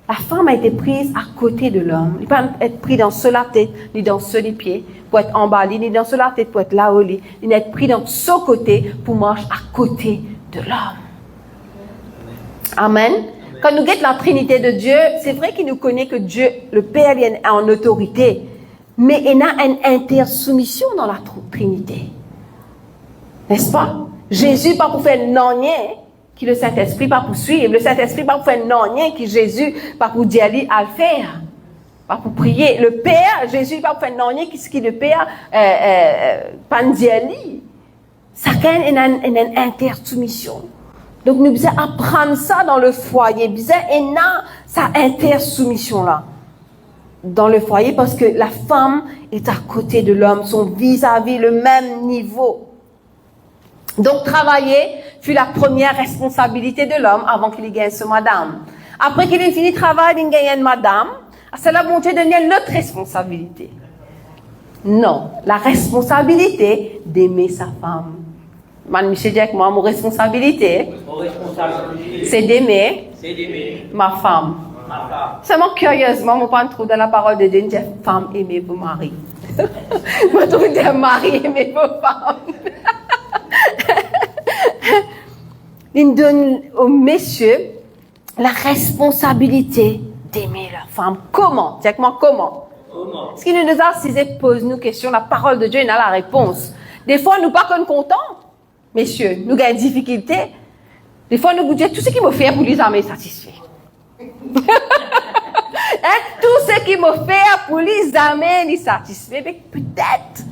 La femme a été prise à côté de l'homme. Il ne peut pas être pris dans ce la tête, ni dans ce les pieds, pour être emballé, ni dans ce la tête, pour être là au lit. Il n'est pris dans ce côté, pour marcher à côté de l'homme. Amen. Quand nous guettons la Trinité de Dieu, c'est vrai qu'il nous connaît que Dieu, le Père, est en autorité. Mais il y a une intersoumission dans la Trinité. N'est-ce pas? Jésus, pas pour faire non-rien, qui le Saint-Esprit, pas pour suivre. Le Saint-Esprit, pas pour faire non-rien, qui Jésus, pas pour dire à le faire. Pas pour prier. Le Père, Jésus, pas pour faire non-rien, qui le Père, pas dire à lui. Chacun a une intersoumission. Donc, nous devons apprendre ça dans le foyer. Nous devons sa intersoumission là. dans le foyer parce que la femme est à côté de l'homme, sont vis-à-vis le même niveau. Donc, travailler fut la première responsabilité de l'homme avant qu'il gagne ce madame. Après qu'il ait fini le travail, il gagne une madame. C'est la bonté de donner notre responsabilité. Non, la responsabilité d'aimer sa femme. Man, Michel dit avec moi, mon responsabilité, c'est d'aimer ma femme. Seulement curieusement, moi pas trouve dans la parole de Dieu, il dit femme, aimez vos maris. Moi trouve dire mari, aimez vos femmes. Il donne aux messieurs la responsabilité d'aimer leur femme. Comment? Dis avec moi comment? Ce qui nous a assisé pose nous question, la parole de Dieu il a la réponse. Des fois nous pas qu'on contents, messieurs, nous avons des difficultés. Des fois nous vous disons tout ce qui me fait pour les amener satisfaits. Tout ce qui me fait pour les amener satisfaits, mais peut-être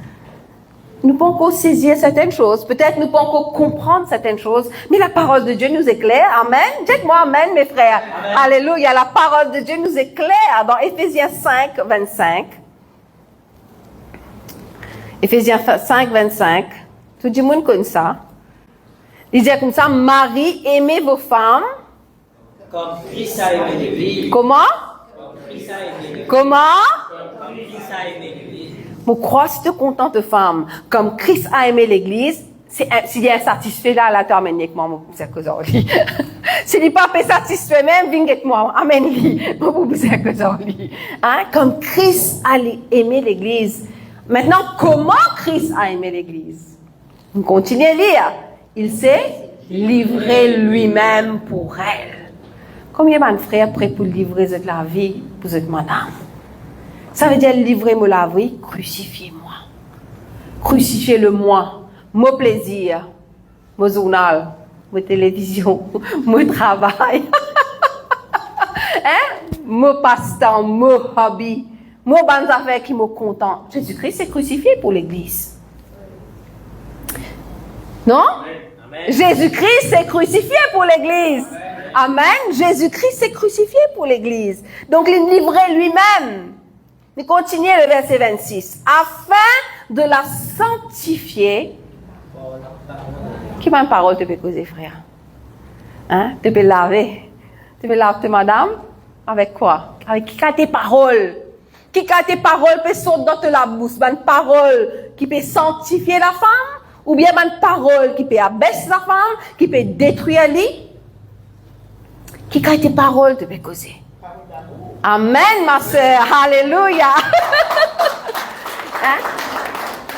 nous pouvons encore saisir certaines choses, peut-être nous pouvons encore comprendre certaines choses, mais la parole de Dieu nous éclaire. Amen. Dites-moi amen, mes frères. Amen. Alléluia. La parole de Dieu nous éclaire dans Éphésiens 5, 25. Éphésiens 5, 25. Tout le monde connaît ça. Il dit comme ça, Marie, aimez vos femmes. Comme Christ a aimé l'Église. Comment? Comme Christ a aimé l'Église. Comment? Comme Christ a aimé l'Église. Mon croix, si tu es contente femme, comme Christ a aimé l'Église, s'il y a insatisfait là, là, tu amènes avec moi, c'est que ça lit. S'il n'est pas satisfait même, viens avec moi, amène-lui, c'est que ça lit. Hein? Comme Christ a aimé l'Église. Maintenant, comment Christ a aimé l'Église? On continue à lire. Il s'est livré lui-même pour elle. Combien de frères prêts pour livrer de la vie pour cette madame? Ça veut dire livrer-moi la vie, crucifiez-moi. Crucifiez-le moi, mon plaisir, mon journal, mon télévision, mon travail, mon passe-temps, mon hobby, mon bonnes affaires qui me content. Jésus-Christ est crucifié pour l'Église. Non? Amen. Jésus-Christ est crucifié pour l'Église. Amen. Jésus-Christ est crucifié pour l'Église. Donc il livrait lui-même. Mais continuez le verset 26. Afin de la sanctifier. Qui m'a une parole te peut causer, frère? Hein? Tu peux laver. Tu peux laver madame? Avec quoi? Avec qui a tes paroles? Qui a tes paroles peut sortir dans la bouche? Une parole qui peut sanctifier la femme? Ou bien une parole qui peut abaisser la femme? Qui peut détruire lui? Qui a tes paroles te peut causer? Amen, ma sœur. Alléluia. Hein?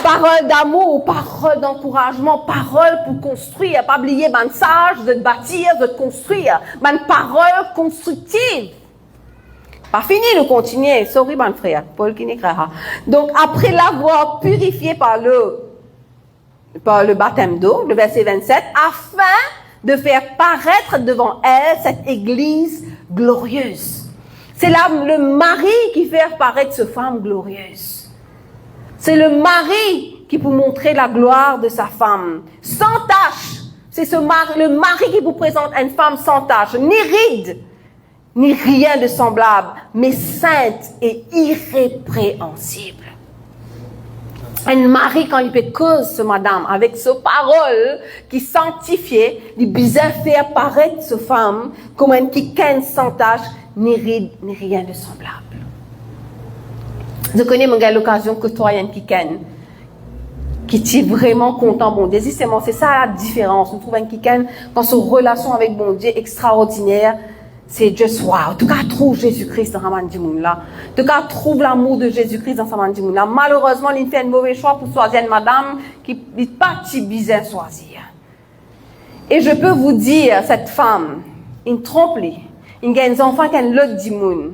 Parole d'amour, parole d'encouragement, parole pour construire. Pas oublier mon message de te bâtir, de te construire. Une parole constructive. Pas fini de continuer. Sorry, mon frère. Paul qui n'écrira. Donc, après l'avoir purifié par le baptême d'eau, le verset 27, afin de faire paraître devant elle cette église glorieuse. C'est là le mari qui fait apparaître cette femme glorieuse. C'est le mari qui peut montrer la gloire de sa femme. Sans tache. C'est le mari qui vous présente une femme sans tache. Ni ride, ni rien de semblable, mais sainte et irrépréhensible. Un mari, quand il peut cause ce madame, avec sa parole qui sanctifiait, il bien fait apparaître cette femme comme une quicaine sans tache, ni ride, ni rien de semblable. Je connais mon gars l'occasion que toi, il y a une quicaine qui est vraiment content, bon Dieu. C'est ça la différence. On trouve une quicaine dans sa relation avec bon Dieu extraordinaire. C'est juste wow. En tout cas, trouve Jésus-Christ dans Raman Dimoun là. En tout cas, trouve l'amour de Jésus-Christ dans Raman Dimoun là. Malheureusement, il fait un mauvais choix pour choisir une madame qui n'est pas si bizarre choisir. Et je peux vous dire, cette femme, il trompe lui. Il a des enfants qui ont l'autre Dimoun.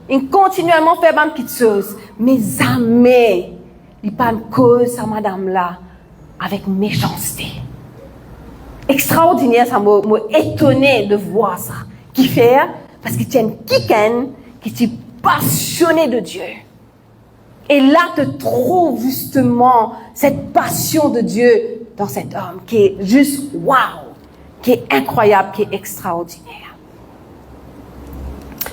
Il continuellement fait même petites choses. Mais jamais, il pas une cause à madame là avec méchanceté. Extraordinaire, ça m'a étonné de voir ça. Qui fait? Parce qu'il tient une quicaine qui est passionné de Dieu. Et là, tu trouves justement cette passion de Dieu dans cet homme qui est juste wow, qui est incroyable, qui est extraordinaire.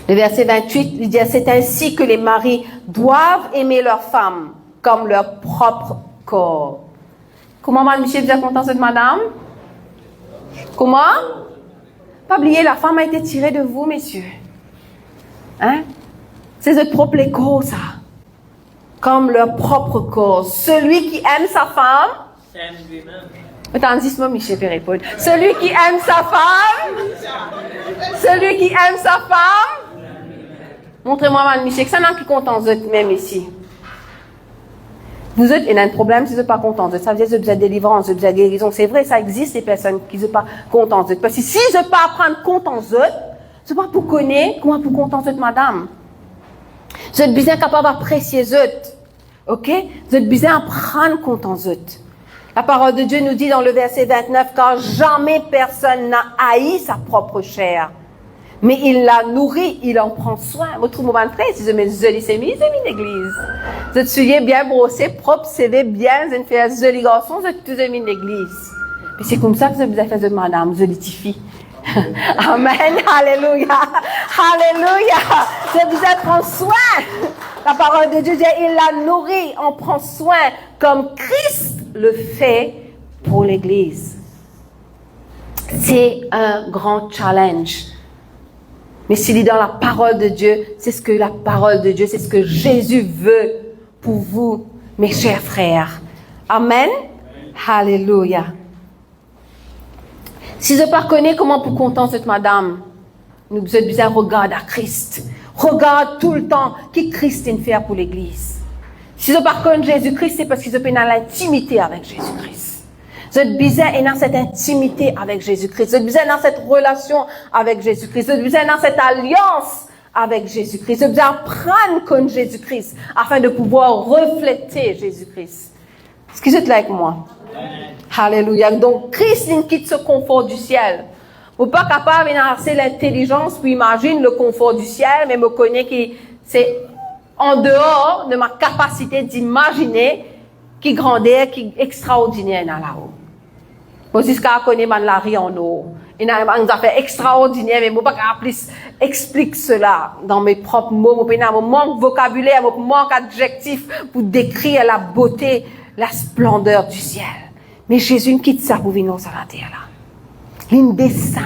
Le verset 28, il dit, c'est ainsi que les maris doivent aimer leurs femmes comme leur propre corps. Comment, Mme Michel, vous êtes content, cette madame? Comment? Pas oublier, la femme a été tirée de vous, messieurs. Hein? C'est votre propre corps, ça. Comme leur propre corps. Celui qui aime sa femme. s'aime lui-même. Attends, dis-moi, Michel Pérépole. Celui qui aime sa femme. Celui qui aime sa femme. Montrez-moi, Mme Michel, que ça n'a qui content vous êtes même ici. Vous êtes, il y a un problème si vous n'êtes pas content. Ça veut dire que vous êtes délivrance, vous êtes guérison. C'est vrai, ça existe, des personnes qui ne sont pas contentes. Parce que si je ne peux pas apprendre content, c'est pas pour connaître comment pour content, madame. Vous êtes bien capable d'apprécier eux. OK? Vous êtes bien apprendre content, eux. La parole de Dieu nous dit dans le verset 29, car jamais personne n'a haï sa propre chair. Mais il la nourrit, il en prend soin. Vous trouvez mon frère, si je mets joli, c'est mis l'église. Vous êtes souillé, bien brossé, propre, CV, bien, vous êtes fait joli garçon, vous êtes tous mis l'église. Puis c'est comme ça que vous avez fait de madame, vous êtes Amen, alléluia, alléluia. Vous êtes prend soin. La parole de Dieu dit, il la nourrit, on prend soin, comme Christ le fait pour l'église. C'est un grand challenge. Mais s'il est dans la parole de Dieu, c'est ce que la parole de Dieu, c'est ce que Jésus veut pour vous, mes chers frères. Amen. Alléluia. Si je ne connais comment pour contenter cette madame, nous êtes bien regarder à Christ. Regarde tout le temps qui Christ est fait pour l'église. Si je ne connais Jésus-Christ, c'est parce qu'ils sont dans l'intimité avec Jésus-Christ. Vous êtes bizarre et dans cette intimité avec Jésus-Christ. Vous êtes bizarre dans cette relation avec Jésus-Christ. Vous êtes bizarre dans cette alliance avec Jésus-Christ. Vous êtes bizarre prendre comme Jésus-Christ afin de pouvoir refléter Jésus-Christ. Est-ce que vous êtes là avec moi? Alléluia. Donc, Christ il quitte ce confort du ciel. Vous n'êtes pas capable d'avoir l'intelligence pour imaginer le confort du ciel, mais me connaît que c'est en dehors de ma capacité d'imaginer qui grandeur, qui extraordinaire dans là-haut. Moi, jusqu'à connaître la vie en haut. Il y a une affaire extraordinaire, mais je ne peux pas plus expliquer cela dans mes propres mots. Je manque de vocabulaire, je manque d'adjectifs pour décrire la beauté, la splendeur du ciel. Mais Jésus quitte ça pour venir sur la terre là. Il descend.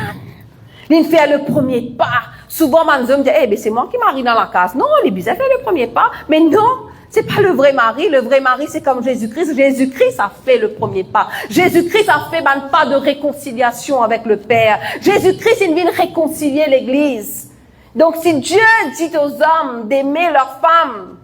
Il fait le premier pas. Souvent, les hommes disent, c'est moi qui marie dans la case. Non, les bizarres fait le premier pas. Mais non. C'est pas le vrai mari. Le vrai mari, c'est comme Jésus-Christ. Jésus-Christ a fait le premier pas. Jésus-Christ a fait un pas de réconciliation avec le Père. Jésus-Christ, il vient réconcilier l'Église. Donc, si Dieu dit aux hommes d'aimer leurs femmes,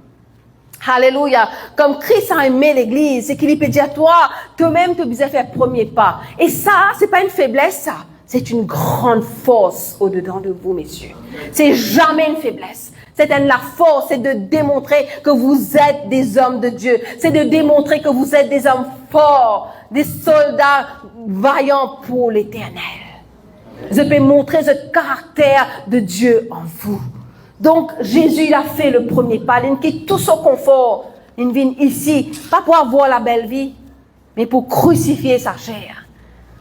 alléluia, comme Christ a aimé l'Église, c'est qu'il peut dire, toi-même, tu as besoin de faire le premier pas. Et ça, c'est pas une faiblesse, ça. C'est une grande force au-dedans de vous, messieurs. C'est jamais une faiblesse. C'est la force, c'est de démontrer que vous êtes des hommes de Dieu. C'est de démontrer que vous êtes des hommes forts, des soldats vaillants pour l'Éternel. Je peux montrer ce caractère de Dieu en vous. Donc, Jésus, il a fait le premier pas. Il quitte tout son confort. Il vient ici, pas pour avoir la belle vie, mais pour crucifier sa chair.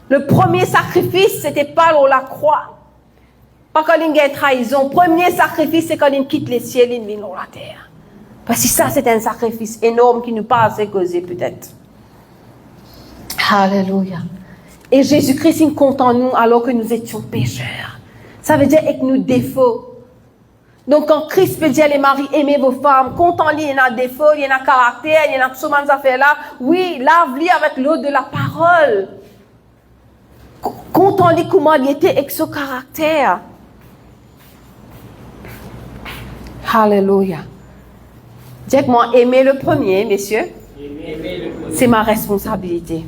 Le premier sacrifice, c'était pas sur la croix. Pas quand il y a une trahison. Premier sacrifice, c'est quand il quitte les ciels, il vient sur la terre. Parce que ça, c'est un sacrifice énorme qui nous passe à causer peut-être. Alléluia. Et Jésus-Christ, il compte en nous alors que nous étions pécheurs. Ça veut dire avec nos défauts. Donc, quand Christ peut dire les maris, aimez vos femmes, compte en lui, il y en a des défauts, il y en a caractère, il y en a tout ce genre d'affaires-là. Oui, lave-lui avec l'eau de la parole. Compte en lui comment il était avec ce caractère. Alléluia. Dites-moi, aimer le premier, messieurs, c'est ma responsabilité.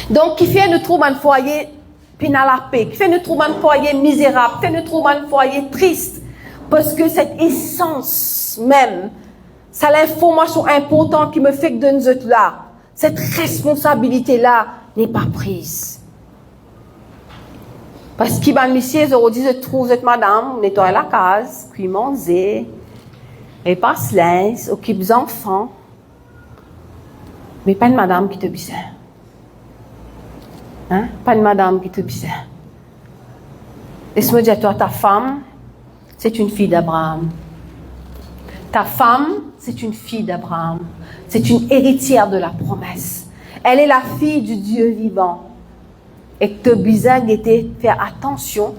Donc, qui fait nous trouver un foyer puis dans la paix, qui fait nous trouver un foyer misérable, qui fait nous trouver un foyer triste, parce que cette essence même, c'est l'information importante qui me fait que de nous être là, cette responsabilité-là n'est pas prise. Parce qu'il va me dire, aujourd'hui, je trouve cette madame, nettoie la case, puis manger, et passe linge, occupe les enfants. Mais pas une madame qui te bise. Hein? Pas une madame qui te bise. Laisse-moi dire, toi, ta femme, c'est une fille d'Abraham. Ta femme, c'est une fille d'Abraham. C'est une héritière de la promesse. Elle est la fille du Dieu vivant. Et que tu as besoin de faire attention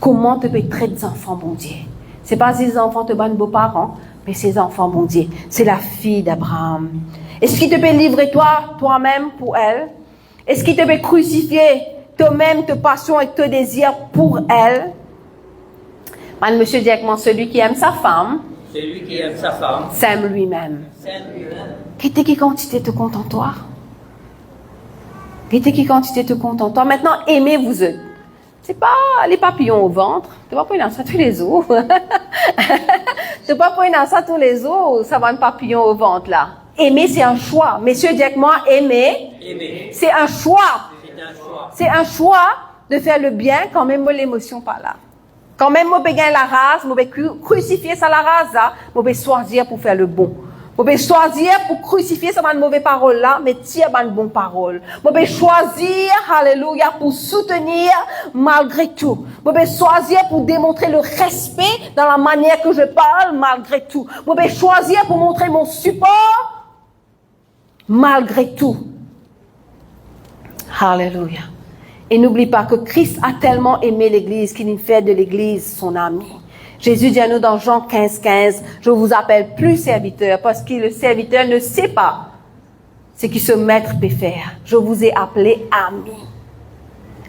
comment tu peux traiter des enfants, bon Dieu. Ce n'est pas ces enfants te bonnes beaux-parents, mais ces enfants, bon Dieu. C'est la fille d'Abraham. Est-ce qu'il te peut livrer toi-même pour elle? Est-ce qu'il te peut crucifier toi-même, tes passions et tes désirs pour elle? Monsieur directement, celui qui aime sa femme, celui qui aime sa femme, s'aime lui-même. Quelle quantité de contentoire? Quelle quantité de contentoire? Maintenant, aimez-vous eux. C'est pas les papillons au ventre. Tu vas pas dans ça tous les jours. Tu vas pas dans ça tous les jours, ça va un papillon au ventre là. Aimer, c'est un choix. Messieurs, dites-moi, aimer, c'est un choix. C'est un choix de faire le bien quand même l'émotion pas là. Quand même, je vais gagner la race, je vais crucifier ça la race, je vais choisir pour faire le bon. Je vais choisir pour crucifier ça mauvaise parole là, mais tirer une bonne parole. Je vais choisir, alléluia, pour soutenir malgré tout. Je vais choisir pour démontrer le respect dans la manière que je parle malgré tout. Je vais choisir pour montrer mon support malgré tout. Alléluia. Et n'oublie pas que Christ a tellement aimé l'Église qu'il fait de l'Église son ami. Jésus dit à nous dans Jean 15:15, je vous appelle plus serviteur parce que le serviteur ne sait pas ce que ce maître peut faire. Je vous ai appelé ami.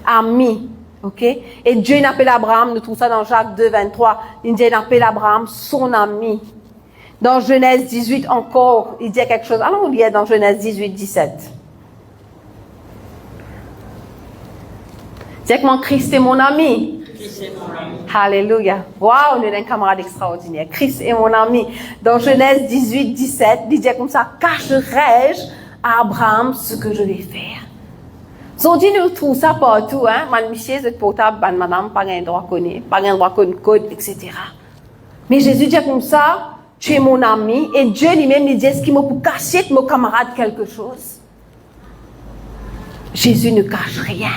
Ami. Ok? Et Dieu n'appelle Abraham, nous trouvons ça dans Jacques 2:23, Dieu n'appelle Abraham son ami. Dans Genèse 18 encore, il dit quelque chose. Allons lire dans Genèse 18:17. Dis-moi, Christ est mon ami. Christ est mon ami. Alléluia. Waouh, on est un camarade extraordinaire. Christ est mon ami. Dans Genèse 18:17, il dit comme ça, cacherai-je à Abraham ce que je vais faire. Aujourd'hui, nous trouvons ça partout, hein. Monsieur, c'est portable, madame, pas un droit connaître, pas un droit connaître code, etc. Mais Jésus dit comme ça, tu es mon ami, et Dieu lui-même lui dit, est-ce qu'il m'a pour cacher de mon camarade quelque chose? Jésus ne cache rien.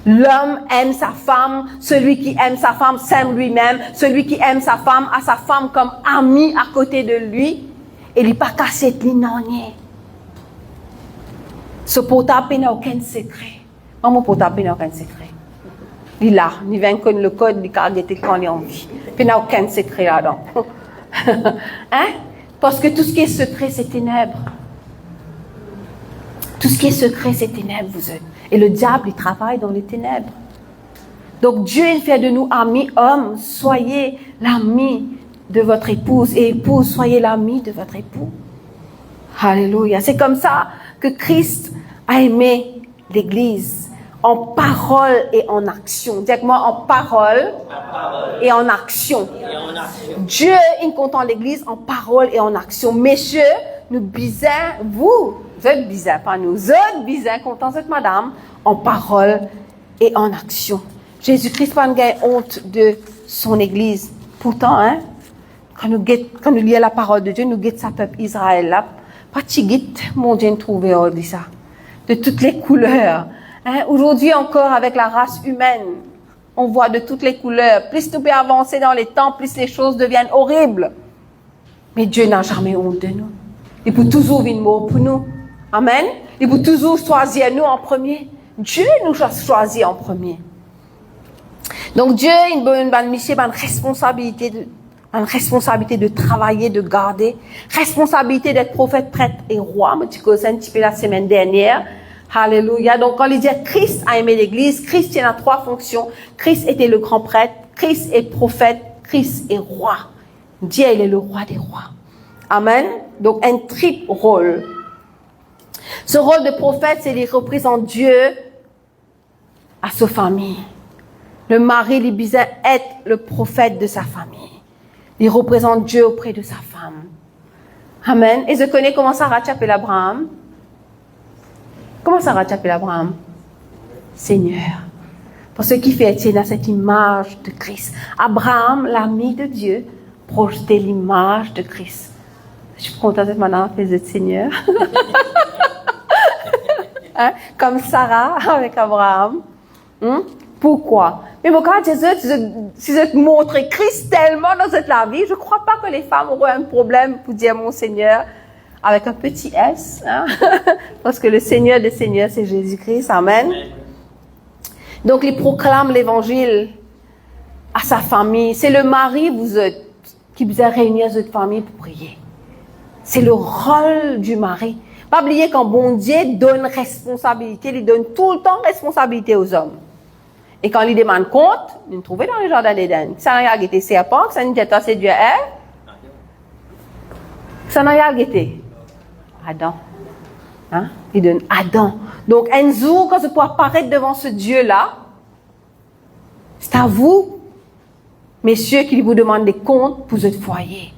L'homme aime sa femme, celui qui aime sa femme s'aime lui-même, celui qui aime sa femme a sa femme comme amie à côté de lui, et il n'est pas caché de lui, non, rien. Ce portable n'a aucun secret. Mon portable n'a aucun secret. Il est là, il vient connaître le code, il a gagné quand il a envie. Il n'a aucun secret là-dedans. Hein? Parce que tout ce qui est secret, c'est ténèbres. Tout ce qui est secret, c'est ténèbres, vous êtes. Et le diable, il travaille dans les ténèbres. Donc Dieu, il fait de nous amis, hommes, soyez l'ami de votre épouse. Et épouse, soyez l'ami de votre époux. Alléluia. C'est comme ça que Christ a aimé l'Église. En parole et en action. Dites-moi, en parole et en action. Dieu, il compte l'Église en parole et en action. Messieurs, nous bisons, vous êtes bisons, pas nous autres bisons, comptons cette madame, en parole et en action. Jésus-Christ n'a pas honte de son Église. Pourtant, hein, quand nous lisons la parole de Dieu, nous guettons sa peuple Israël là. Pas tigit, mon Dieu, trouvé ça. De toutes les couleurs. Hein, aujourd'hui encore, avec la race humaine, on voit de toutes les couleurs. Plus tu peux avancer dans les temps, plus les choses deviennent horribles. Mais Dieu n'a jamais honte de nous. Il peut toujours venir mort pour nous. Amen. Il peut toujours choisir nous en premier. Dieu nous choisit en premier. Donc Dieu a une responsabilité de travailler, de garder, responsabilité d'être prophète, prêtre et roi. Je disais un petit peu la semaine dernière. Alléluia. Donc quand il dit Christ a aimé l'Église, Christ il a 3 fonctions. Christ était le grand prêtre, Christ est prophète, Christ est roi. Dieu il est le roi des rois. Amen. Donc un triple rôle. Ce rôle de prophète, c'est qu'il représente Dieu à sa famille. Le mari, il besoin être le prophète de sa famille. Il représente Dieu auprès de sa femme. Amen. Et je connais comment Sarah appelle Abraham. Comment Sarah appelle Abraham? Seigneur. Pour ce qui fait cette image de Christ. Abraham, l'ami de Dieu, projetait l'image de Christ. Je suis contente d'être maintenant faisait Seigneur. Hein? Comme Sarah avec Abraham. Pourquoi? Mais mon cas, si je montrais Christ tellement dans cette la vie, je ne crois pas que les femmes auraient un problème pour dire mon Seigneur avec un petit S, hein? Parce que le Seigneur des Seigneurs, c'est Jésus-Christ. Amen. Donc, il proclame l'évangile à sa famille. C'est le mari, vous êtes, qui vous a réuni à votre famille pour prier. C'est le rôle du mari. Pas oublier quand bon Dieu donne responsabilité, il donne tout le temps responsabilité aux hommes. Et quand il demande compte, il nous trouvait dans le jardin d'Éden. Ça n'a pas été serpent, ça n'a pas été Dieu, hein? Ça n'a pas été Adam. Hein? Il donne Adam. Donc, un jour, quand je peux apparaître devant ce Dieu-là, c'est à vous, messieurs, qui vous demandent des comptes pour votre foyer.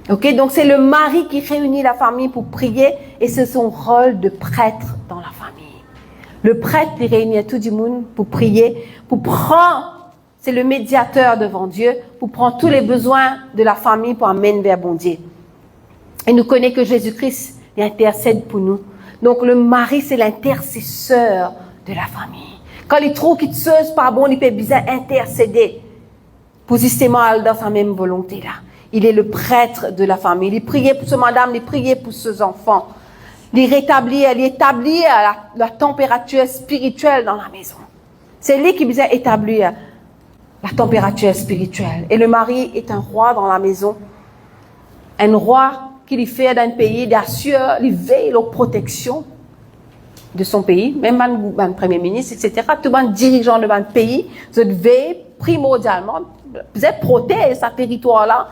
Ok? Donc, c'est le mari qui réunit la famille pour prier et c'est son rôle de prêtre dans la famille. Le prêtre, il réunit tout le monde pour prier, pour prendre, c'est le médiateur devant Dieu, pour prendre tous les besoins de la famille pour amener vers bon Dieu. Et nous connaissons que Jésus-Christ il intercède pour nous. Donc, le mari, c'est l'intercesseur de la famille. Quand il trouve qu'il ne se pas bon, il peut bien intercéder pour justement aller dans sa même volonté-là. Il est le prêtre de la famille. Il priait pour ce madame, il priait pour ses enfants. Il établit la température spirituelle dans la maison. C'est lui qui vient établir la température spirituelle. Et le mari est un roi dans la maison. Un roi qui lui fait d'un pays, d'assure, il veille la protection de son pays, même un premier ministre, etc. Tout le dirigeant de un pays, vous veillez primordialement, vous êtes protégé ce territoire-là.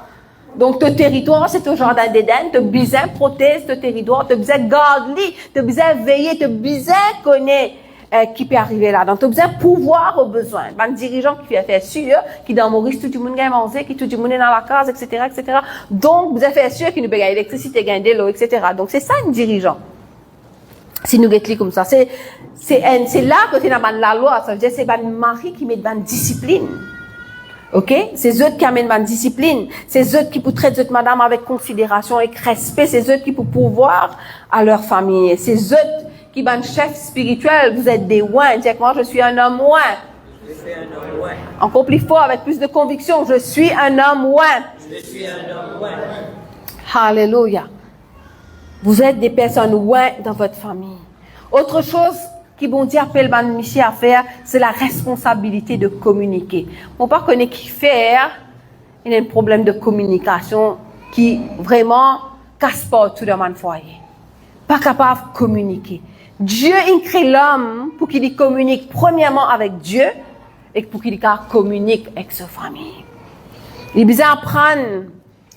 Donc, ton territoire, c'est au jardin d'Éden, tu as besoin de protéger ce territoire, tu as besoin de garder, tu as besoin de veiller, tu as besoin de connaître qui peut arriver là. Donc, tu as besoin de pouvoir aux besoins. Un dirigeant qui fait sûr, qui dans Maurice, tout le monde a mangé, qui tout le monde est dans la case, etc., etc. Donc, vous avez fait sûr qu'il nous paye l'électricité, gagne de l'eau, etc. Donc, c'est ça un dirigeant. Si nous guettons comme ça, c'est là que c'est dans la loi, ça veut dire c'est un mari qui met dans discipline. Ok? C'est eux qui amènent dans discipline. C'est eux qui pour traiter cette madame avec considération et respect. C'est eux qui pour pouvoir à leur famille. C'est eux qui sont chef spirituel. Vous êtes des ouins. Dites moi, je suis un homme ouin. Je suis un homme ouin. Encore plus fort, avec plus de conviction. Je suis un homme ouin. Je suis un homme ouin. Alléluia. Vous êtes des personnes ouin dans votre famille. Autre chose qui bon Dieu appelle Michel à faire, c'est la responsabilité de communiquer. On pas connaître qui faire, il y a un problème de communication qui vraiment casse pas tout dans mon foyer. Pas capable de communiquer. Dieu il crée l'homme pour qu'il communique premièrement avec Dieu et pour qu'il communique avec sa famille. Il est besoin d'apprendre,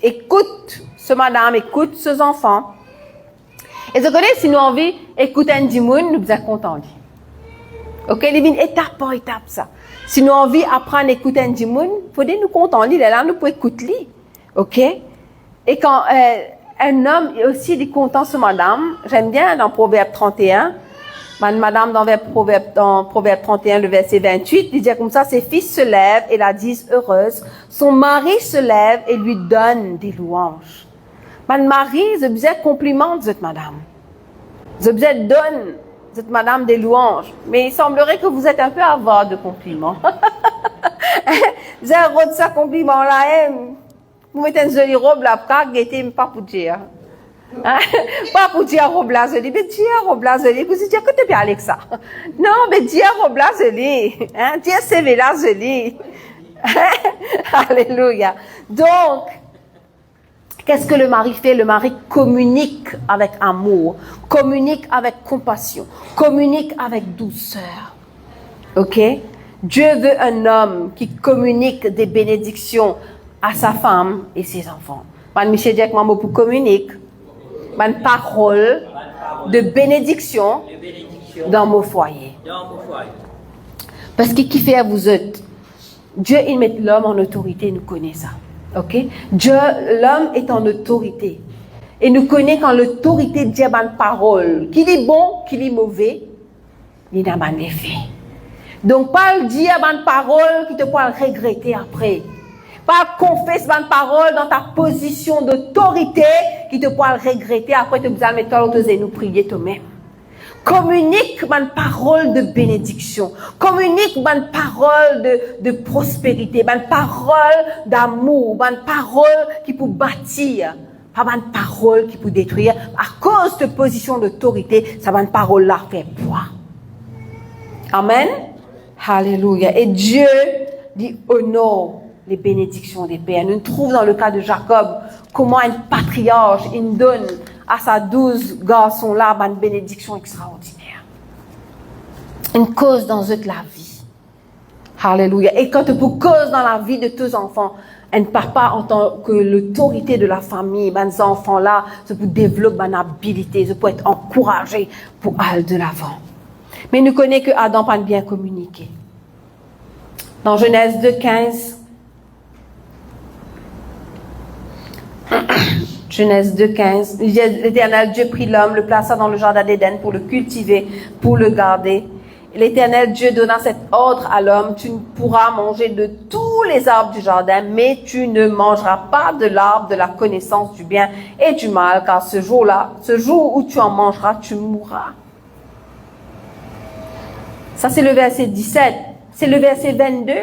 écoute ce madame, écoute ses enfants. Et je connais, si nous avons envie d'écouter un dimoun, nous sommes contents. Ok, il y a étape par étape, ça. Si nous avons envie d'apprendre à écouter un dimoun, il faut nous contents. Il est là, nous pouvons écouter. Ok? Et quand un homme est aussi content sur madame, j'aime bien dans Proverbe 31, madame dans Proverbe 31, le verset 28, il dit comme ça, ses fils se lèvent et la disent heureuse. Son mari se lève et lui donne des louanges. Mon mari, je besoin de complimente cette madame. Je besoin de donne cette madame des louanges. Mais il semblerait que vous êtes un peu avare de compliments. J'ai un de ce compliment là. Vous mettez une jolie robe là, pas pour dire. Pas pour dire robe là, je dis, mais dire robe là, je dis, vous dites, que tu bien avec ça. Non, mais dire robe là, je dis. Dire CV là, je dis. Alléluia. Donc, qu'est-ce que le mari fait? Le mari communique avec amour, communique avec compassion, communique avec douceur. Ok? Dieu veut un homme qui communique des bénédictions à sa femme et ses enfants. Man Michel dit que moi pour communique, man parole de bénédiction dans mon foyer. Parce que qui fait à vous autres? Dieu il met l'homme en autorité, nous connaissons ça. Ok? Dieu, l'homme est en autorité. Et nous connaissons quand l'autorité de Dieu a une parole. Qu'il est bon, qu'il est mauvais, il n'a pas d'effet. Donc, pas Dieu a une parole qui te peut regretter après. Pas confesse une parole dans ta position d'autorité qui te peut regretter après te besoin de mettre nous prier toi-même. Communique une parole de bénédiction. Communique une parole de prospérité, une parole d'amour, une parole qui peut bâtir, pas une parole qui peut détruire. À cause de position d'autorité, ça va une parole là fait poids. Amen. Alléluia. Et Dieu dit honore les bénédictions des pères. Nous trouvons dans le cas de Jacob comment un patriarche il donne à sa 12 garçons là une bénédiction extraordinaire. Une cause dans eux la vie. Alléluia. Et quand tu cause dans la vie de tes enfants, un papa en tant que l'autorité de la famille, ces enfants là, se peut développer une habilité, se peut être encouragé pour aller de l'avant. Mais nous connaissons que Adam n'a pas bien communiqué. Dans Genèse 2:15, Genèse 2:15, l'Éternel Dieu prit l'homme, le plaça dans le jardin d'Éden pour le cultiver, pour le garder. L'Éternel Dieu donna cet ordre à l'homme: tu ne pourras manger de tous les arbres du jardin, mais tu ne mangeras pas de l'arbre de la connaissance du bien et du mal, car ce jour où tu en mangeras, tu mourras. Ça, c'est le verset 17. C'est le verset 22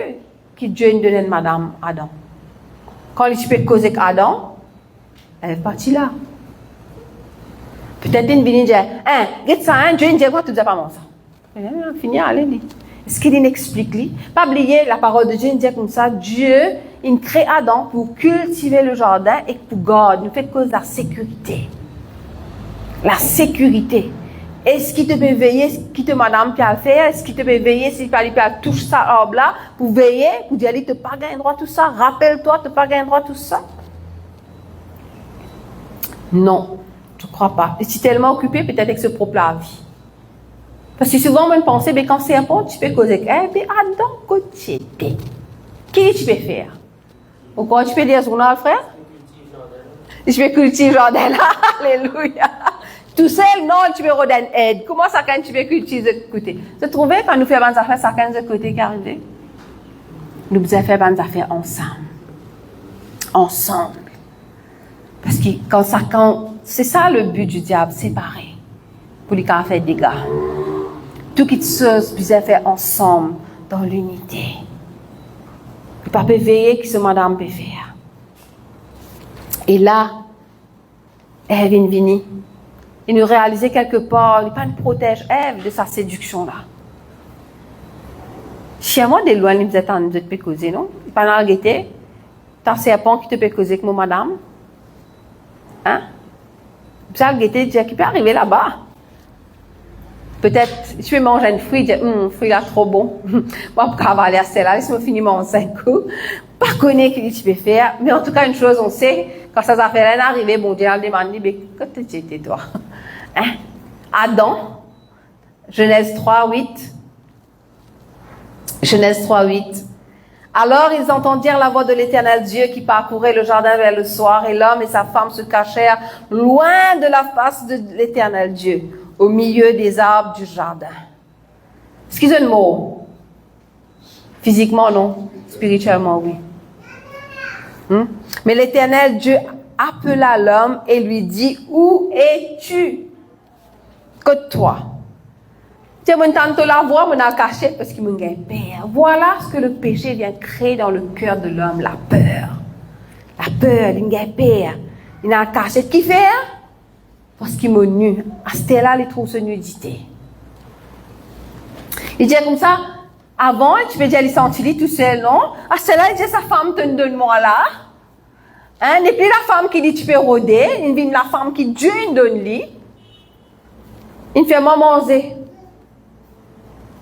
que Dieu nous donne Madame Adam. Quand il peut causer avec Adam, elle est partie là. Peut-être une vient dire, get ça, Dieu ne dit quoi, tu ne dis pas moi ça. Elle a fini à aller. Ce qu'il explique, pas oublier la parole de Dieu, il dit comme ça, Dieu, il crée Adam pour cultiver le jardin et pour garder, nous fait cause de la sécurité. La sécurité. Est-ce qu'il te peut veiller, ce qui te madame peut le faire, est-ce qu'il te peut veiller, si tu peux toucher ça arbre là, pour veiller, pour dire, tu n'as pas gagné droit tout ça, rappelle-toi, tu n'as pas gagné droit tout ça. Non, je ne crois pas. Et si tu es tellement occupé, peut-être avec ce propre la vie. Parce que souvent, on pense, ben, quand c'est important, tu peux causer, mais Adam, côté, qu'est-ce que tu peux faire? Ou quoi, tu peux dire son nom, frère? Je peux cultiver le jardin là, alléluia. Tout seul, non, tu peux redonner aide. Comment ça, quand tu peux cultiver de côté? Tu trouves, quand nous faisons des affaires, ça, quand de côté qui arrive? Nous devons faire des affaires ensemble. Ensemble. Parce que c'est ça le but du diable, séparer. Pour lui faire des dégâts. Tout qui chose, vous faire ensemble, dans l'unité. Le papa peut veiller que ce madame peut faire. Et là, Ève est venue. Il nous réalisait quelque part, il ne protège Ève de sa séduction là. Chez moi, des lois, il nous attend de te causer, non? Il pas dans le guetté. T'as serpent qui te peut causer avec mon madame. Hein? Ça, le guetté, qui peut arriver là-bas. Peut-être, je vais manger un fruit, dire, fruit là trop bon. Moi, pour cavaler à celle-là, laisse-moi finir mon 5 coups. Pas connaître ce que tu peux faire, mais en tout cas, une chose, on sait, quand ça affaires-là arrivent, bon Dieu, on demande, mais quand tu étais toi? Hein? Adam, Genèse 3:8. Genèse 3:8. Alors ils entendirent la voix de l'Éternel Dieu qui parcourait le jardin vers le soir, et l'homme et sa femme se cachèrent loin de la face de l'Éternel Dieu, au milieu des arbres du jardin. Excusez-moi. Physiquement, non. Spirituellement, oui. Mais l'Éternel Dieu appela l'homme et lui dit, où es-tu? Que toi. Tiens, mon tante la voix, mon a caché parce qu'il me gagne peur. Voilà ce que le péché vient créer dans le cœur de l'homme, la peur. La peur, il gagne peur. Il a caché. Qui fait? Parce qu'il me nu. À ce là il trouve ce nudité. Il dit comme ça, avant, tu peux dire, il sentit tout seul, non? À ce là il dit, sa femme te donne-moi là. Hein? N'est plus la femme qui dit, tu peux rôder. Il vient la femme qui Dieu donne lui. Il fait manger.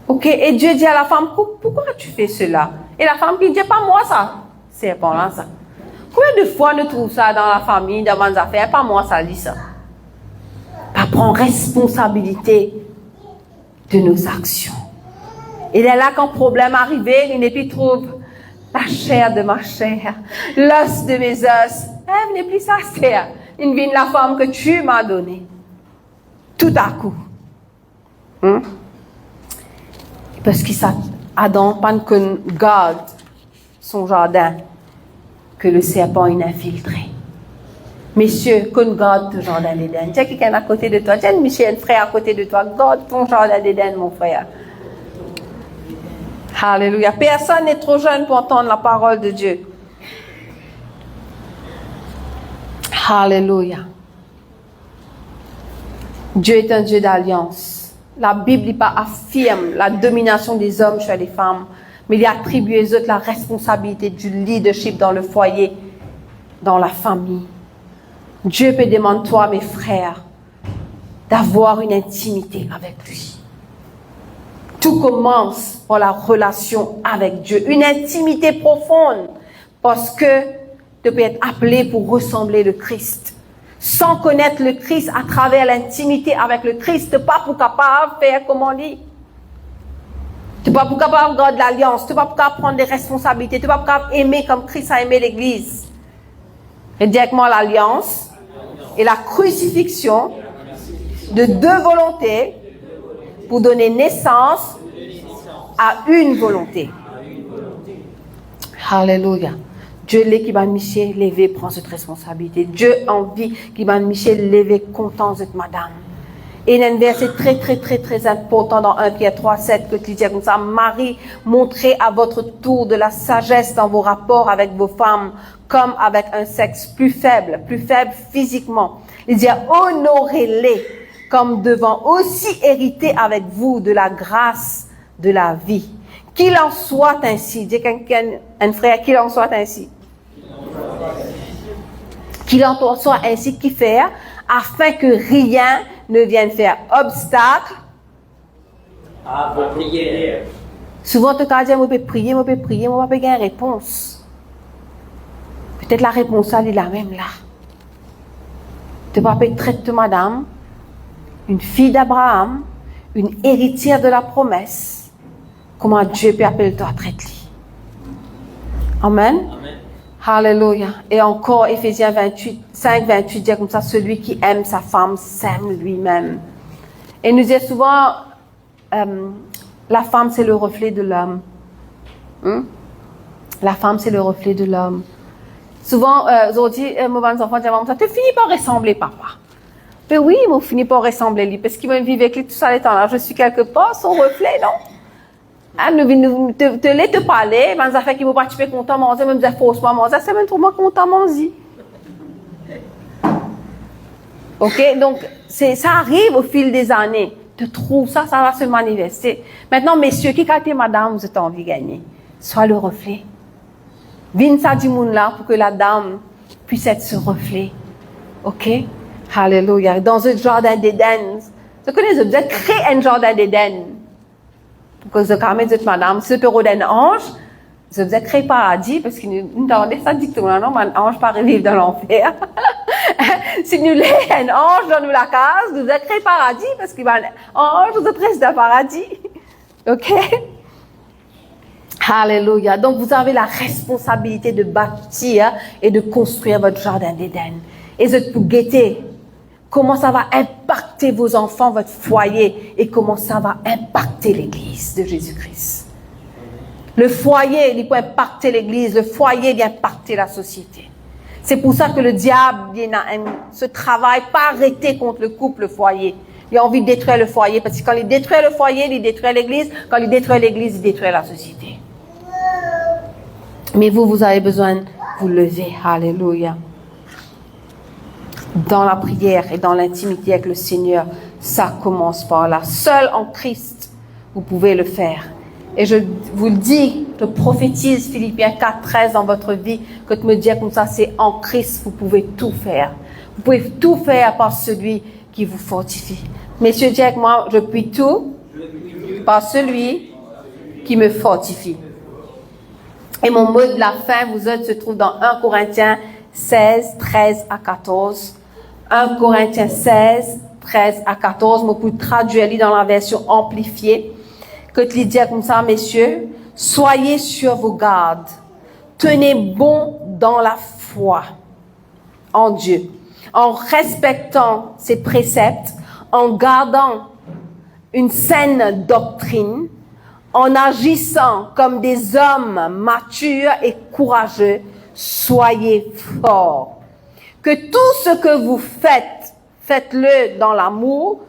Ok, et Dieu dit à la femme, pourquoi tu fais cela? Et la femme qui dit, pas moi ça. C'est pas là ça. Combien de fois nous trouvons ça dans la famille, dans les affaires? Pas moi ça dit ça. Pas prendre responsabilité de nos actions. Et là, quand le problème arrive, il n'est plus trouve la chair de ma chair, l'os de mes os. Il n'est plus ça, c'est une vie de la femme que tu m'as donnée. Tout à coup. Parce que ça, Adam, pas qu'on garde son jardin, que le serpent est infiltré. Messieurs, qu'on garde ton jardin d'Éden. Tiens, quelqu'un à côté de toi. Tiens, Michel, un frère à côté de toi. Garde ton jardin d'Éden, mon frère. Alléluia. Personne n'est trop jeune pour entendre la parole de Dieu. Alléluia. Dieu est un Dieu d'alliance. La Bible affirme la domination des hommes sur les femmes, mais il attribue aux autres la responsabilité du leadership dans le foyer, dans la famille. Dieu peut demander, toi, mes frères, d'avoir une intimité avec lui. Tout commence par la relation avec Dieu, une intimité profonde, parce que tu peux être appelé pour ressembler le Christ. Sans connaître le Christ à travers l'intimité avec le Christ, tu n'es pas pour capable de faire comme on dit. Tu n'es pas pour capable de garder l'alliance, tu n'es pas pour capable de prendre des responsabilités, tu n'es pas pour capable d'aimer comme Christ a aimé l'Église. Et directement l'alliance et la crucifixion de deux volontés pour donner naissance à une volonté. Alléluia. Dieu l'est qui va Michel lever, prend cette responsabilité. Dieu envie qui va Michel lever, content cette madame. Et il y a un verset très important dans 1 Pierre 3:7 que tu dis comme ça. Marie, montrez à votre tour de la sagesse dans vos rapports avec vos femmes, comme avec un sexe plus faible physiquement. Il dit, honorez-les comme devant aussi hériter avec vous de la grâce de la vie. Qu'il en soit ainsi. Dis quelqu'un, un frère, qu'il en soit ainsi. Qu'il en soit ainsi qui fait, afin que rien ne vienne faire obstacle à vos prières. Souvent, tu as dit, je peux prier, moi, pas gagner une réponse. Peut-être la réponse, elle est la même là. Tu vas traiter madame, une fille d'Abraham, une héritière de la promesse. Comment Dieu peut appeler toi à traiter. Amen. Amen. Alléluia. Et encore, Éphésiens 5:28 dit comme ça, celui qui aime sa femme s'aime lui-même. Et nous dit souvent, la femme c'est le reflet de l'homme. La femme c'est le reflet de l'homme. Souvent, aujourd'hui, mes enfants disent, ça tu finis par ressembler papa. Mais oui, moi finis par ressembler lui, parce qu'il va vivre avec lui tout ça les temps là. Je suis quelque part, son reflet, non? Ah, nous te parler, mais ça fait qu'il ne va pas être content manger, même dire faussement manger, c'est même trop moi content manger. Ok, donc ça arrive au fil des années. Tu trouves ça va se manifester. Maintenant, messieurs, qui quand madame, vous êtes envie de gagner, sois le reflet. Viens ça du monde là pour que la dame puisse être ce reflet. Ok, alléluia. Dans un jardin d'Éden, vous connaissez, vous êtes créé un jardin d'Éden. Parce que quand même, madame, si tu es un ange, vous êtes créé paradis, parce que nous avons ça dit que non, un ange pas vivre dans l'enfer. Si nous sommes un ange dans la case, vous êtes créé paradis, parce qu'il va un ange, vous êtes resté dans le paradis. Ok? Alléluia. Donc, vous avez la responsabilité de bâtir et de construire votre jardin d'Éden. Et vous êtes pour guetter comment ça va impacter vos enfants, votre foyer, et comment ça va impacter l'Église de Jésus-Christ. Le foyer, il peut impacter l'Église, le foyer, il impacter la société. C'est pour ça que le diable, il a ce travail pas arrêté contre le couple, le foyer. Il a envie de détruire le foyer, parce que quand il détruit le foyer, il détruit l'Église. Quand il détruit l'Église, il détruit la société. Mais vous avez besoin de vous lever. Alléluia. Dans la prière et dans l'intimité avec le Seigneur, ça commence par là. Seul en Christ, vous pouvez le faire. Et je vous le dis, je prophétise Philippiens 4:13 dans votre vie, que de me dire comme ça, c'est en Christ, vous pouvez tout faire. Vous pouvez tout faire par celui qui vous fortifie. Messieurs, dis avec moi, je puis tout par celui qui me fortifie. Et mon mot de la fin, vous autres, se trouve dans 1 Corinthiens 16, 13 à 14. 1 Corinthiens 16, 13 à 14. Je peux traduire dans la version amplifiée. Que tu dis comme ça, messieurs, soyez sur vos gardes. Tenez bon dans la foi en Dieu, en respectant ses préceptes, en gardant une saine doctrine, en agissant comme des hommes matures et courageux. Soyez forts. Que tout ce que vous faites, faites-le dans l'amour,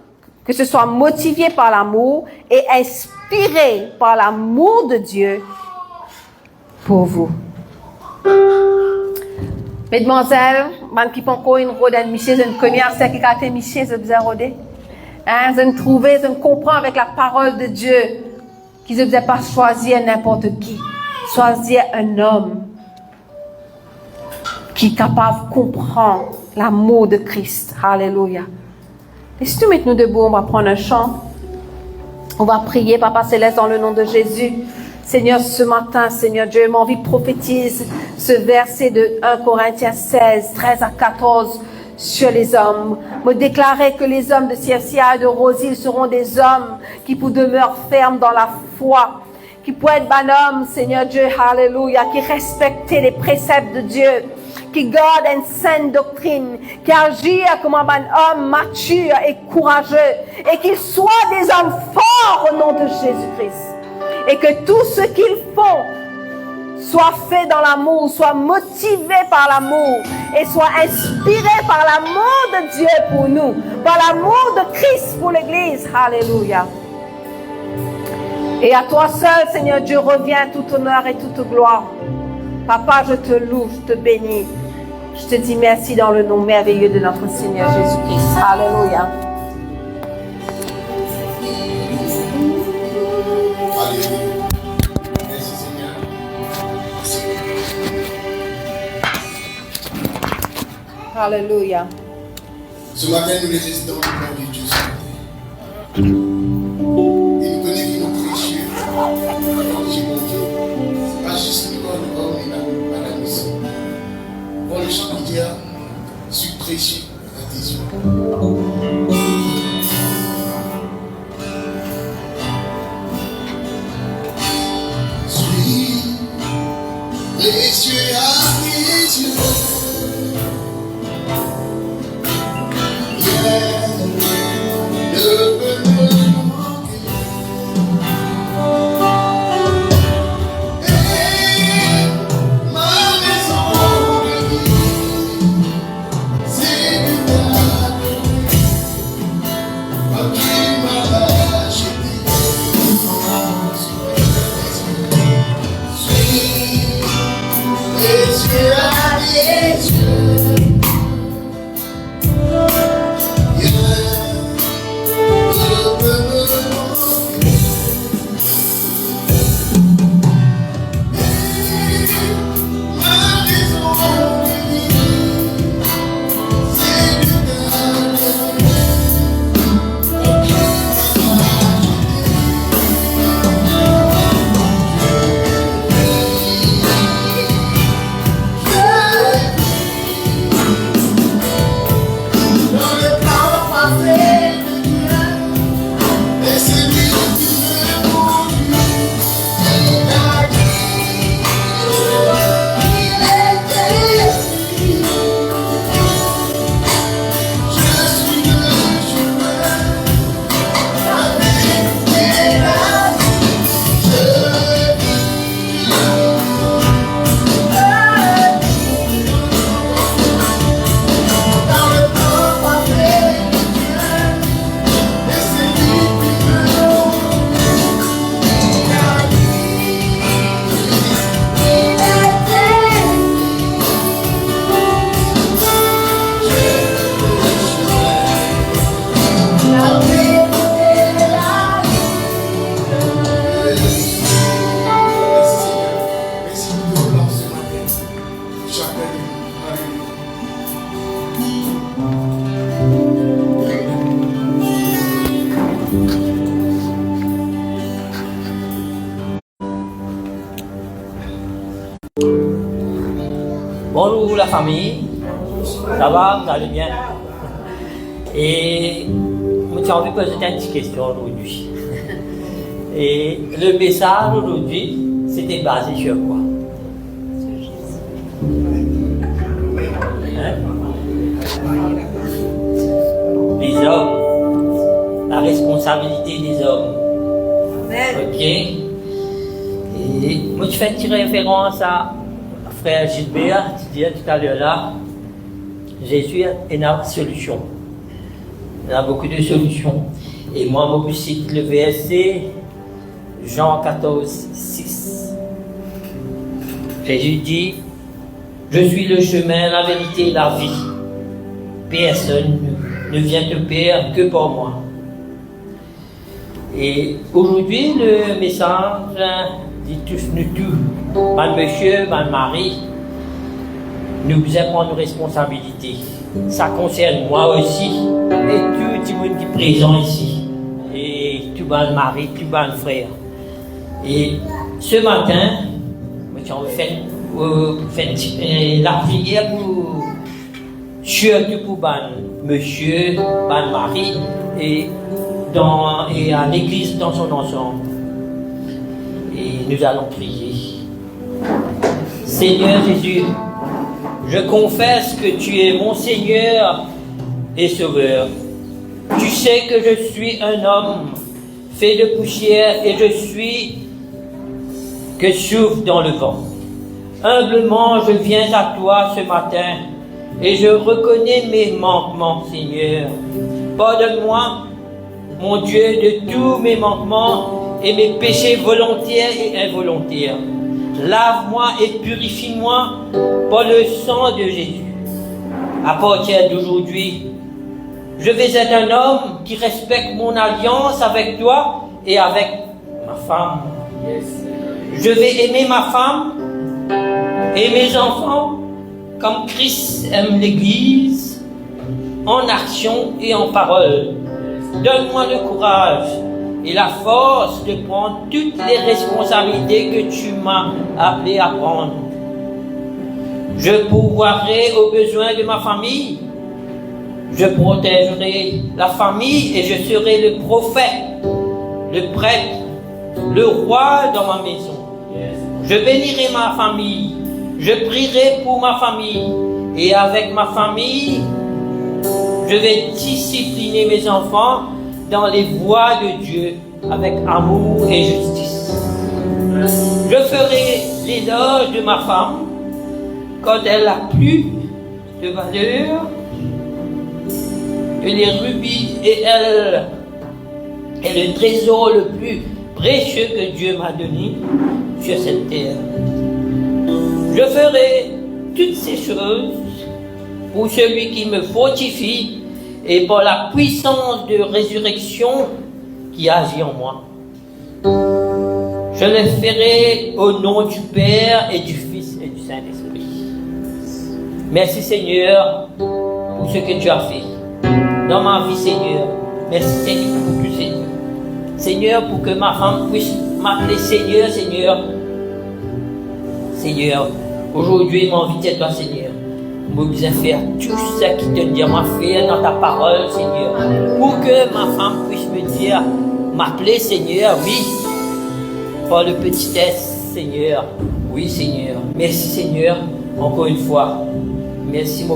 que ce soit motivé par l'amour et inspiré par l'amour de Dieu pour vous. Mesdemoiselles, man qui pense une rôde en Michel, je ne connais pas ce qui a été Michel, je vous ai rodé. Je ne trouvais, je ne comprends avec la parole de Dieu qu'ils ne faisaient pas choisir n'importe qui. Choisir un homme qui est capable de comprendre l'amour de Christ. Alléluia. Et si tu mets nous debout, on va prendre un chant. On va prier, Papa Céleste, dans le nom de Jésus. Seigneur, ce matin, Seigneur Dieu, mon envie prophétise ce verset de 1 Corinthiens 16, 13 à 14 sur les hommes. Me déclarer que les hommes de Circia et de Rosie seront des hommes qui pour demeurent fermes dans la foi, qui pour être bon homme, Seigneur Dieu, alléluia, qui respectent les préceptes de Dieu, qui garde une saine doctrine, qui agit comme un homme mature et courageux, et qu'ils soient des hommes forts au nom de Jésus-Christ. Et que tout ce qu'ils font soit fait dans l'amour, soit motivé par l'amour, et soit inspiré par l'amour de Dieu pour nous, par l'amour de Christ pour l'Église. Alléluia. Et à toi seul, Seigneur Dieu, revient tout honneur et toute gloire. Papa, je te loue, je te bénis. Je te dis merci dans le nom merveilleux de notre Seigneur Jésus-Christ. Alléluia. Alléluia. Merci Seigneur. Alléluia. Ce matin, nous les restons dans le nom de Dieu. Et nous connaissons qui nous précieux. J'ai mon Dieu. C'est pas juste le corps de l'homme, mais la mission. Pour le chant de Dieu, je suis précieux à tes yeux. Précieux à tes yeux. Yeah, ne peux me manquer. Et ma raison de vivre, c'est de t'adorer. Toi qui m'as acheté. Précieux à tes yeux. Je peux me manquer. Ma raison de vivre, c'est de t'adorer. Toi qui dans le temps parfait de Dieu, et c'est lui qui me conduit. Il a dit, il était ici. Je suis le chemin, la vérité et la vie. Je vis dans le temps parfait de Dieu, et c'est lui qui me conduit. Il a dit, il était ici. La vérité et la vie. Merci Seigneur. Merci pour nos plans ce matin. Chacun de nous. Alléluia. Bonjour la famille, ça va, vous allez bien? Et moi j'ai envie de poser une petite question aujourd'hui. Et le message aujourd'hui, c'était basé sur quoi? Hein? Les hommes, la responsabilité des hommes. Ok? Et moi je fais une petite référence à frère Gilbert, tu disais tout à l'heure là, Jésus est la solution. Il y a beaucoup de solutions. Et moi, je cite le verset Jean 14, 6. Jésus dit, je suis le chemin, la vérité et la vie. Personne ne vient te Père que par moi. Et aujourd'hui, le message dit tous nous tous, mon monsieur, mon mari, nous devons prendre nos responsabilités. Ça concerne moi aussi et tout le monde qui est présent ici. Et tout mon mari, tout mon frère. Et ce matin, on fait la prière pour, surtout pour monsieur, mon mari et à l'église dans son ensemble. Et nous allons prier. Seigneur Jésus, je confesse que tu es mon Seigneur et Sauveur. Tu sais que je suis un homme fait de poussière et je suis que souffle dans le vent. Humblement, je viens à toi ce matin et je reconnais mes manquements, Seigneur. Pardonne-moi, mon Dieu, de tous mes manquements et mes péchés volontaires et involontaires. Lave-moi et purifie-moi par le sang de Jésus. À partir d'aujourd'hui, je vais être un homme qui respecte mon alliance avec toi et avec ma femme. Je vais aimer ma femme et mes enfants comme Christ aime l'Église, en action et en parole. Donne-moi le courage et la force de prendre toutes les responsabilités que tu m'as appelé à prendre. Je pourvoirai aux besoins de ma famille. Je protégerai la famille et je serai le prophète, le prêtre, le roi dans ma maison. Je bénirai ma famille. Je prierai pour ma famille. Et avec ma famille, je vais discipliner mes enfants dans les voies de Dieu avec amour et justice. Je ferai l'éloge de ma femme quand elle a plus de valeur que les rubis et elle est le trésor le plus précieux que Dieu m'a donné sur cette terre. Je ferai toutes ces choses pour celui qui me fortifie et par la puissance de résurrection qui agit en moi. Je le ferai au nom du Père et du Fils et du Saint-Esprit. Merci Seigneur pour ce que tu as fait dans ma vie, Seigneur. Merci Seigneur pour tout, Seigneur. Seigneur, pour que ma femme puisse m'appeler Seigneur, Seigneur. Seigneur, aujourd'hui, m'invite à toi, Seigneur. Moi, je faire tout ce qui te dit à faire dans ta parole, Seigneur. Pour que ma femme puisse me dire, m'appeler Seigneur, oui. Par le petit test, Seigneur. Oui, Seigneur. Merci, Seigneur, encore une fois. Merci,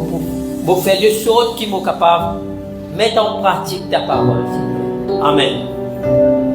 pour faire de sorte qui m'ont capable de mettre en pratique ta parole, Seigneur. Amen.